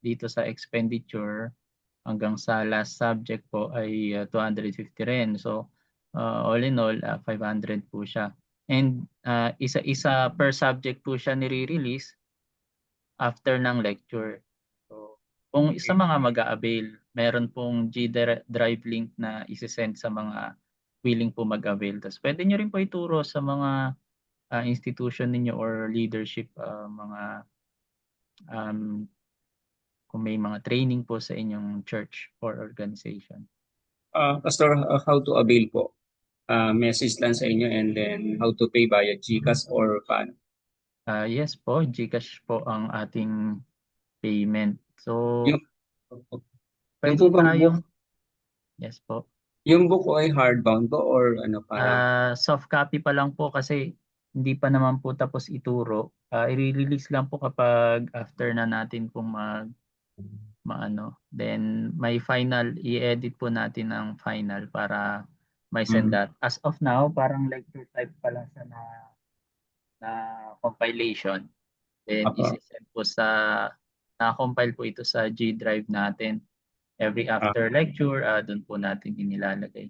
dito sa expenditure, hanggang sa last subject po ay 250 rin. So all in all, 500 po siya. And isa-isa per subject po siya nire-release after ng lecture. So, kung sa mga mag-a-avail, meron pong G-Drive link na isi-send sa mga willing po mag-avail. Tapos pwede nyo rin po ituro sa mga institution ninyo or leadership, mga kung may mga training po sa inyong church or organization. Pastor, how to avail po? Message lang sa inyo and then how to pay via GCash or paano? Yes po, GCash po ang ating payment. So, Yung, pwede po bang tayong, book, yes po. yung book ko ay hardbound po or ano parang? Soft copy pa lang po kasi hindi pa naman po tapos ituro. I-release lang po kapag after na natin pong maano. Then may final, i-edit po natin ang final para may send that. As of now, parang lecture type pa lang siya na compilation. Then Apa. isi-send po na-compile po ito sa G Drive natin. Every after lecture, doon po natin inilalagay.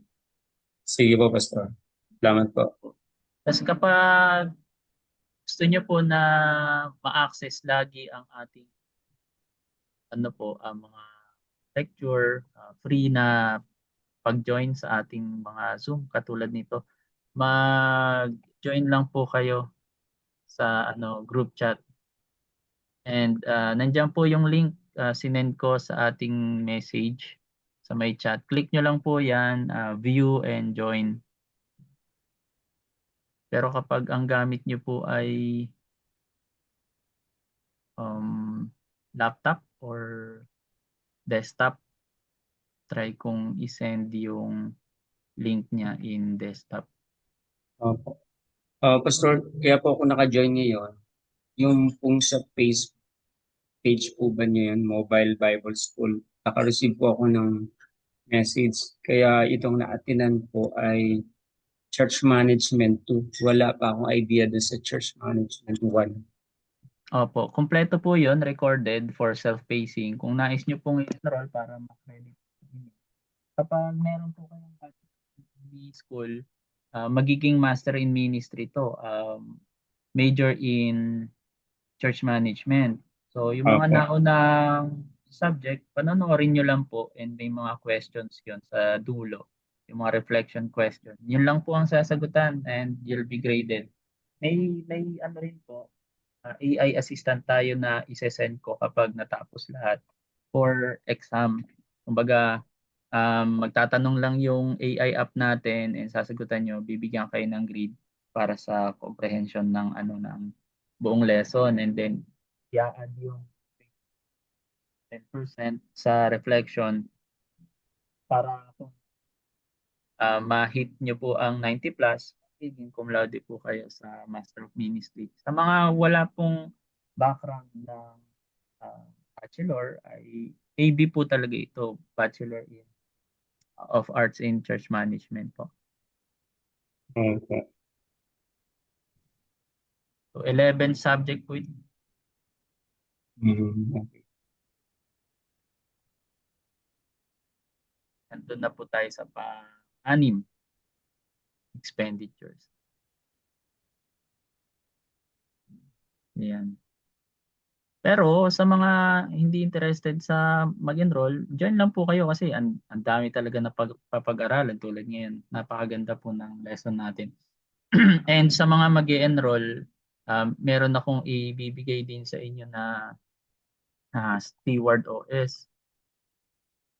Sige po, Pastor. Salamat po. Tapos kapag gusto nyo po na ma-access lagi ang ating mga lecture, free na pag-join sa ating mga Zoom katulad nito, mag-join lang po kayo sa group chat. And nandiyan po yung link, sinend ko sa ating message sa may chat. Click nyo lang po yan, view and join. Pero kapag ang gamit nyo po ay laptop or desktop, try kong isend yung link niya in desktop. Opo. Pastor, kaya po ako naka-join ngayon. Yung pong sa page po ba niyo yun, Mobile Bible School, naka-receive po ako ng message. Kaya itong na-attinan po ay Church Management 2. Wala pa akong idea doon sa Church Management 1. Opo, kompleto po yun, recorded for self-pacing. Kung nais nyo pong i-enroll para ma-credit. Kapag meron po kayong school, magiging Master in Ministry to. Major in Church Management. So, yung mga naunang subject, panonoorin nyo lang po and may mga questions yun sa dulo. Yung mga reflection question. Yun lang po ang sasagutan and you'll be graded. May rin po, AI assistant tayo na isesend ko kapag natapos lahat for exam. Kumbaga, magtatanong lang yung AI app natin and sasagutan nyo, bibigyan kayo ng grade para sa comprehension ng ng buong lesson, and then i-add yung 10% sa reflection para ma-hit nyo po ang 90 plus, magiging cum laude po kayo sa Master of Ministry. Sa mga wala pong background ng bachelor, ay AB po talaga ito, Bachelor of Arts in Church Management po. Okay. So 11 subject po ito. Okay. Nandun na po tayo sa pa-6 expenditures. Yan. Pero sa mga hindi interested sa mag-enroll, join lang po kayo kasi ang dami talaga na papag-aralan tulad ngayon. Napakaganda po ng lesson natin. And sa mga mag-enroll, meron akong ibibigay din sa inyo na Steward OS.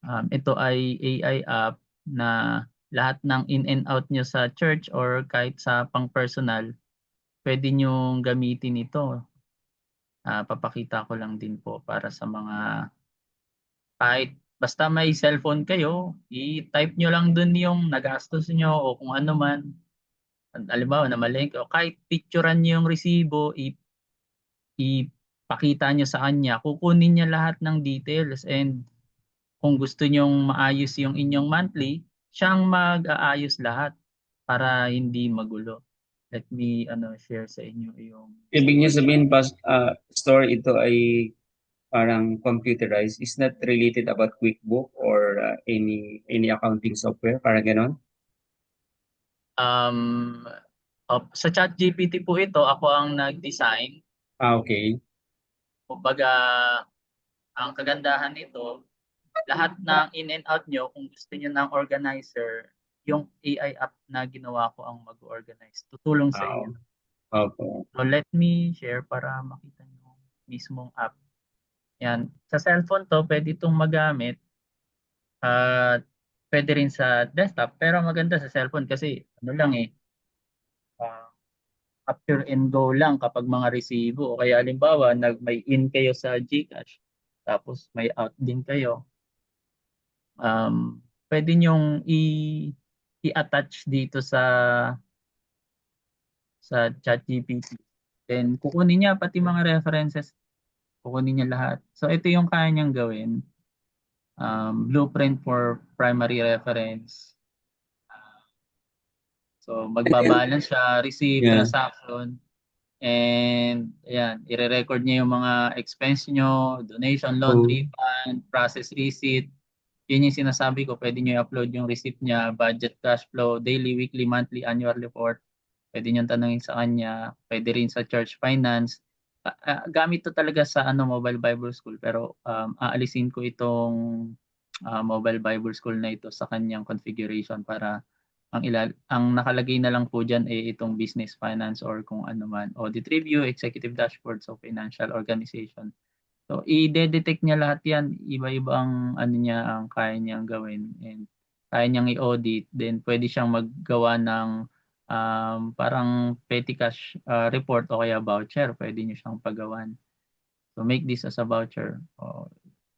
Ito ay AI app na lahat ng in and out nyo sa church or kahit sa pang-personal, pwede nyo gamitin ito. Papakita ko lang din po para sa mga kahit basta may cellphone kayo, i-type nyo lang dun yung nagastos nyo o kung ano man. Halimbawa, namalengke o kahit picturean nyo yung resibo, ipakita nyo sa kanya, kukunin niya lahat ng details, and kung gusto nyong maayos yung inyong monthly, siyang mag-aayos lahat para hindi magulo. Let me share sa inyo yung... Ibig niyo sabihin, Pastor, ito ay parang computerized. Is not related about QuickBook or any accounting software? Parang ganon? Sa ChatGPT po ito, ako ang nag-design. Okay. Kumbaga, ang kagandahan nito, lahat ng in and out nyo, kung gusto nyo ng organizer, yung AI app na ginawa ko ang mag-organize. Tutulong sa inyo. Opo. So let me share para makita nyo mismong app. Yan. Sa cellphone to, pwede itong magamit at pwede rin sa desktop. Pero maganda sa cellphone kasi ano lang ah, capture and go lang kapag mga resibo. O kaya halimbawa, may in kayo sa GCash, tapos may out din kayo. Pwede nyong i-attach dito sa ChatGPT. Then kukunin niya pati mga references, kukunin niya lahat. So ito yung kaya niyang gawin. Blueprint for primary reference. So magbabalance siya, receipt, Yeah. transaction, and ayan, i-record niya yung mga expense nyo, donation, loan, Oh. refund, process receipt. Yun yung sinasabi ko, pwede nyo i-upload yung receipt niya, budget, cash flow, daily, weekly, monthly, annual report. Pwede nyo tanungin sa kanya, pwede rin sa church finance. Gamit to talaga sa Mobile Bible School, pero aalisin ko itong Mobile Bible School na ito sa kanyang configuration para ang nakalagay na lang po dyan itong business finance or kung ano man, audit review, executive dashboard, so financial organization. So i-detect niya lahat yan, iba-ibang niya ang kaya niyang gawin and kaya niyang i-audit, then pwede siyang maggawa ng parang petty cash report o kaya voucher, pwede niyo siyang pagawan. So make this as a voucher.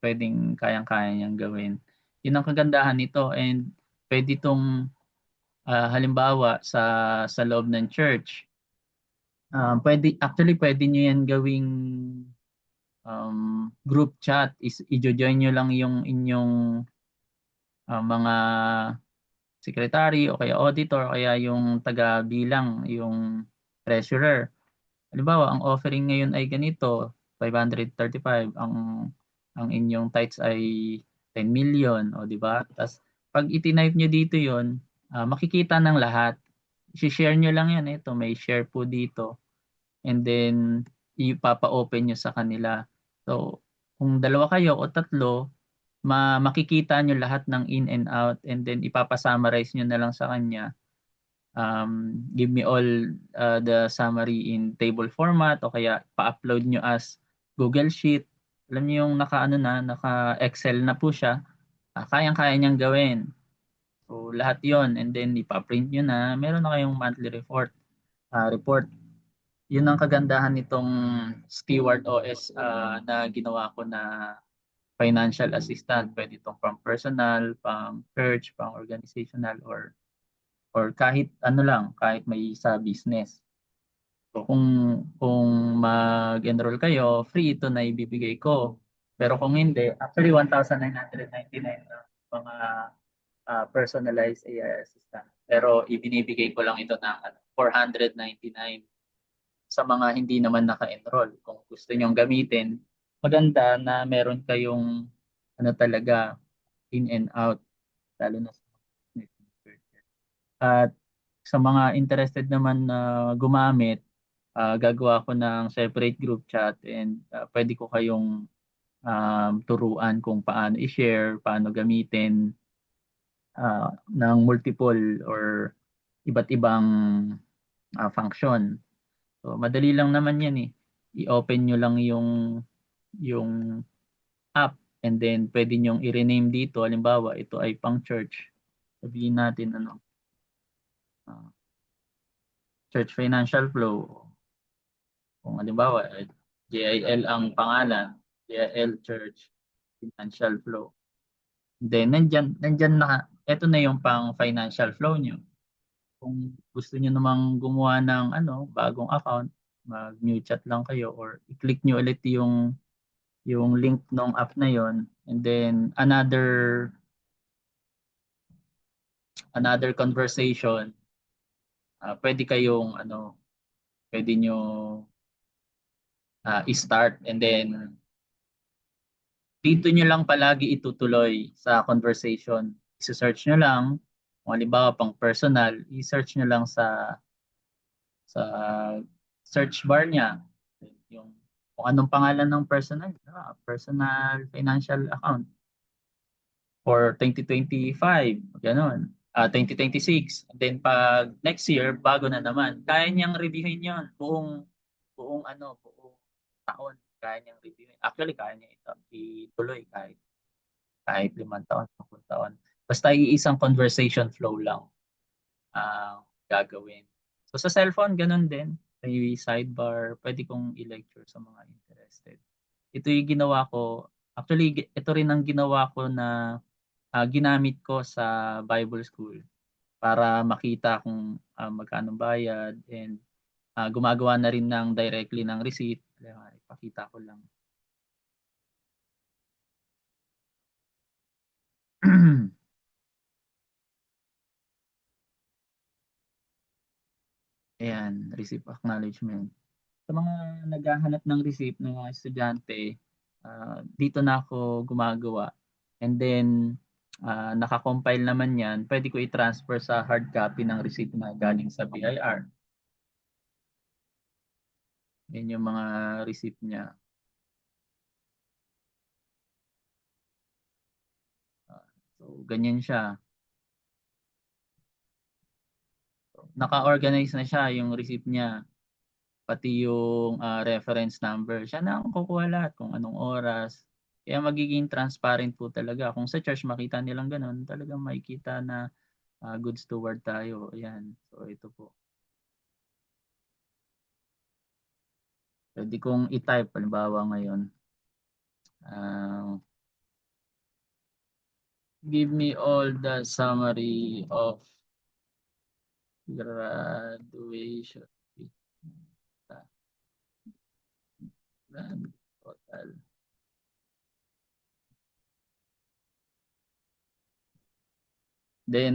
Pwedeng kayang-kaya niyang gawin. Yun ang kagandahan nito, and pwede itong halimbawa sa loob ng church. Pwede niyo yan gawing group chat. I-join nyo lang yung inyong mga secretary o kaya auditor o kaya yung taga-bilang, yung treasurer. Halimbawa, ang offering ngayon ay ganito, 535, ang inyong tithes ay 10 million, o di ba? Tapos pag itinype nyo dito 'yon, makikita ng lahat. I-share nyo lang yan, ito may share po dito. And then ipapa-open nyo sa kanila. So, kung dalawa kayo o tatlo, makikita nyo lahat ng in and out, and then ipapasummarize nyo na lang sa kanya. Give me all the summary in table format o kaya pa-upload nyo as Google Sheet. Alam niyo yung naka-Excel na po siya. Kayang-kaya niyang gawin. So lahat 'yon, and then ipa-print nyo na, meron na kayong monthly report. Yun ang kagandahan nitong Steward OS na ginawa ko na financial assistant. Pwede itong pang personal, pang church, pang organizational, or kahit lang, kahit may sa business. So kung mag-enroll kayo, free ito na ibibigay ko. Pero kung hindi, actually 1,999 na mga personalized AI assistant. Pero ibinibigay ko lang ito ng 499 sa mga hindi naman naka-enroll. Kung gusto nyong gamitin, maganda na meron kayong talaga in and out, lalo na sa at sa mga interested naman na gumamit, gagawa ko ng separate group chat, and pwede ko kayong turuan kung paano i-share, paano gamitin ng multiple or iba't ibang function. So madali lang naman yan I-open nyo lang yung app, and then pwede nyong i-rename dito. Halimbawa, ito ay pang church. Sabihin natin church financial flow. Kung halimbawa, JIL ang pangalan, JIL Church Financial Flow. Then nandyan na, ito na yung pang financial flow nyo. Kung gusto nyo namang gumawa ng bagong account, mag-new chat lang kayo or i-click nyo ulit yung link ng app na yon, and then another conversation, pwede kayong pwede nyo i-start, and then dito nyo lang palagi itutuloy sa conversation. I-search nyo lang, kung halimbawa pang personal, i-search nyo lang sa search bar niya yung kung anong pangalan ng personal financial account for 2025, gano'n. 2026. Then pag next year, bago na naman. Kaya niyang reviewin yon buong taon. Kaya niyang reviewin. Actually, kaya niya ituloy kahit 5 taon, 10 taon. Basta iisang conversation flow lang gagawin. So sa cellphone, ganun din. May sidebar, pwede kong i-lecture sa mga interested. Ito yung ginawa ko. Actually, ito rin ang ginawa ko na ginamit ko sa Bible School para makita kung magkano bayad, and gumagawa na rin ng directly ng receipt. Ipakita ko lang. Ayan, receipt acknowledgement. Sa mga naghahanap ng receipt ng mga estudyante, dito na ako gumagawa. And then, nakakompile naman yan, pwede ko i-transfer sa hard copy ng receipt na galing sa BIR. Yan yung mga receipt niya. So, ganyan siya. Naka-organize na siya yung receipt niya. Pati yung reference number. Siya na ang kukuha lahat kung anong oras. Kaya magiging transparent po talaga. Kung sa church makita nilang ganun, talagang makikita na good steward tayo. Ayan. So, ito po. Pwede kong i-type, halimbawa ngayon. Give me all the summary of graduation. Grand total. Then,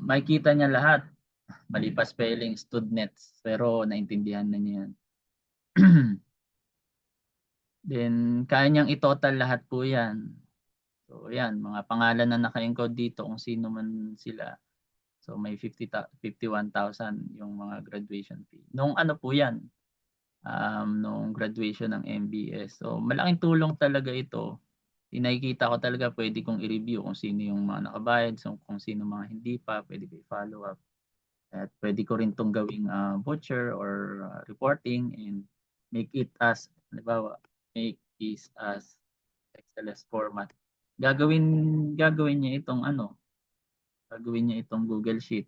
makikita niya lahat. Mali pa spelling, studnets. Pero naintindihan na niya yan. Then, kaya niyang i-total lahat po yan. So, yan. Mga pangalan na naka-encode dito kung sino man sila. So, may 51,000 yung mga graduation fee. Nung ano po yan? Nung graduation ng MBS. So, malaking tulong talaga ito. Nakikita ko talaga, pwede kong i-review kung sino yung mga nakabayad, so kung sino mga hindi pa, pwede ko i-follow up. At pwede ko rin itong gawing voucher or reporting and make it as, halimbawa, make this as XLS format. Gagawin niya itong gagawin niya itong Google Sheet.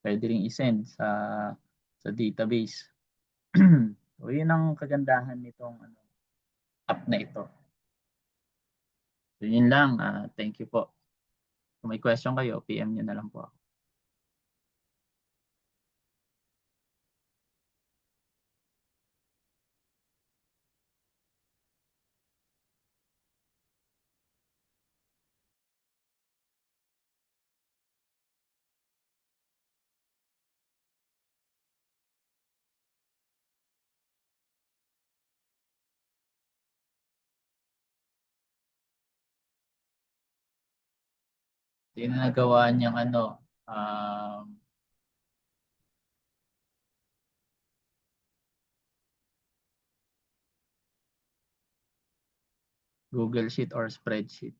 Pwede rin i-send sa database. So, yun ang kagandahan nitong app na ito. So, yun lang. Thank you po. Kung may question kayo, PM nyo na lang po ako. Yun na nagawa niyang Google Sheet or spreadsheet.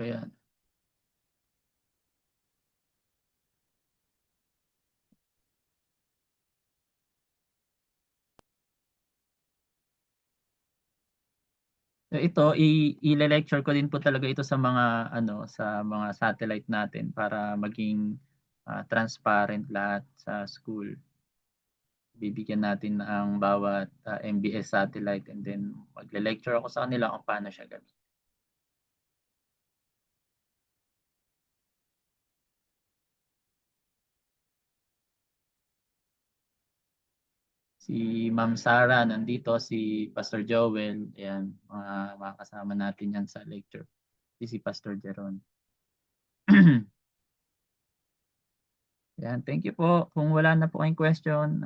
Kaya, ito i-lecture ko din po talaga ito sa mga sa mga satellite natin para maging transparent lahat sa school. Bibigyan natin ang bawat MBS satellite and then magle-lecture ako sa kanila kung paano siya gamitin. Si Ma'am Sara nandito, si Pastor Joel, ayan, mga kasama natin yan sa lecture. Si Pastor Jeron. Yan, thank you po. Kung wala na po kayong question,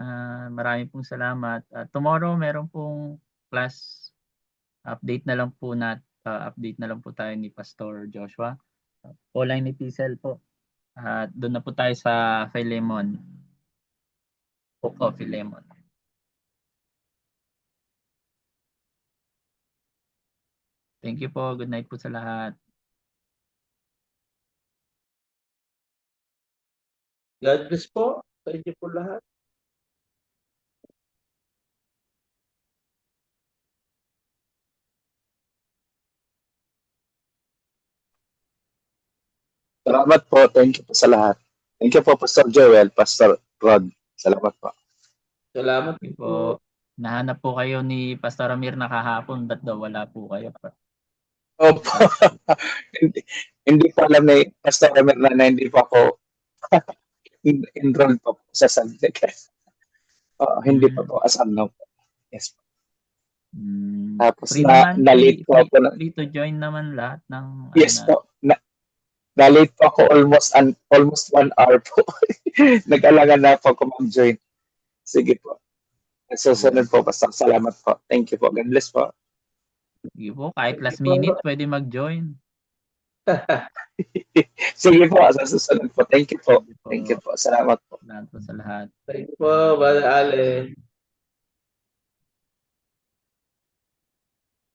marami pong salamat. Tomorrow meron pong class update na lang po update na lang po tayo ni Pastor Joshua. Online ni Tisel po. At doon na po tayo sa Philemon. Book of Philemon. Thank you po. Good night po sa lahat. God bless po. Thank you po lahat. Salamat po. Thank you po sa lahat. Thank you po, Pastor Joel, Pastor Rod. Salamat po. Salamat Thank you po. po. Nahanap po kayo ni Pastor Amir na kahapon. Ba't daw wala po kayo? Opo. hindi po alam ni Pastor Ramir na hindi po ako enrolled po sa subject. Hindi pa po as of now. Yes po. Tapos Free naman. na-late po ako. Free to join naman lahat ng... Yes po. Na-late po ako almost 1 hour po. Nag-alangan na po ako mag-join. Sige po. Susunod po, Pastor. Salamat po. Thank you po. God bless po. Sige po, kahit last minute, pwede mag-join. Sige po, sa susunod po. Thank you po. Thank you po. Salamat po. Salamat po sa lahat. Thank you po, Brother Ale.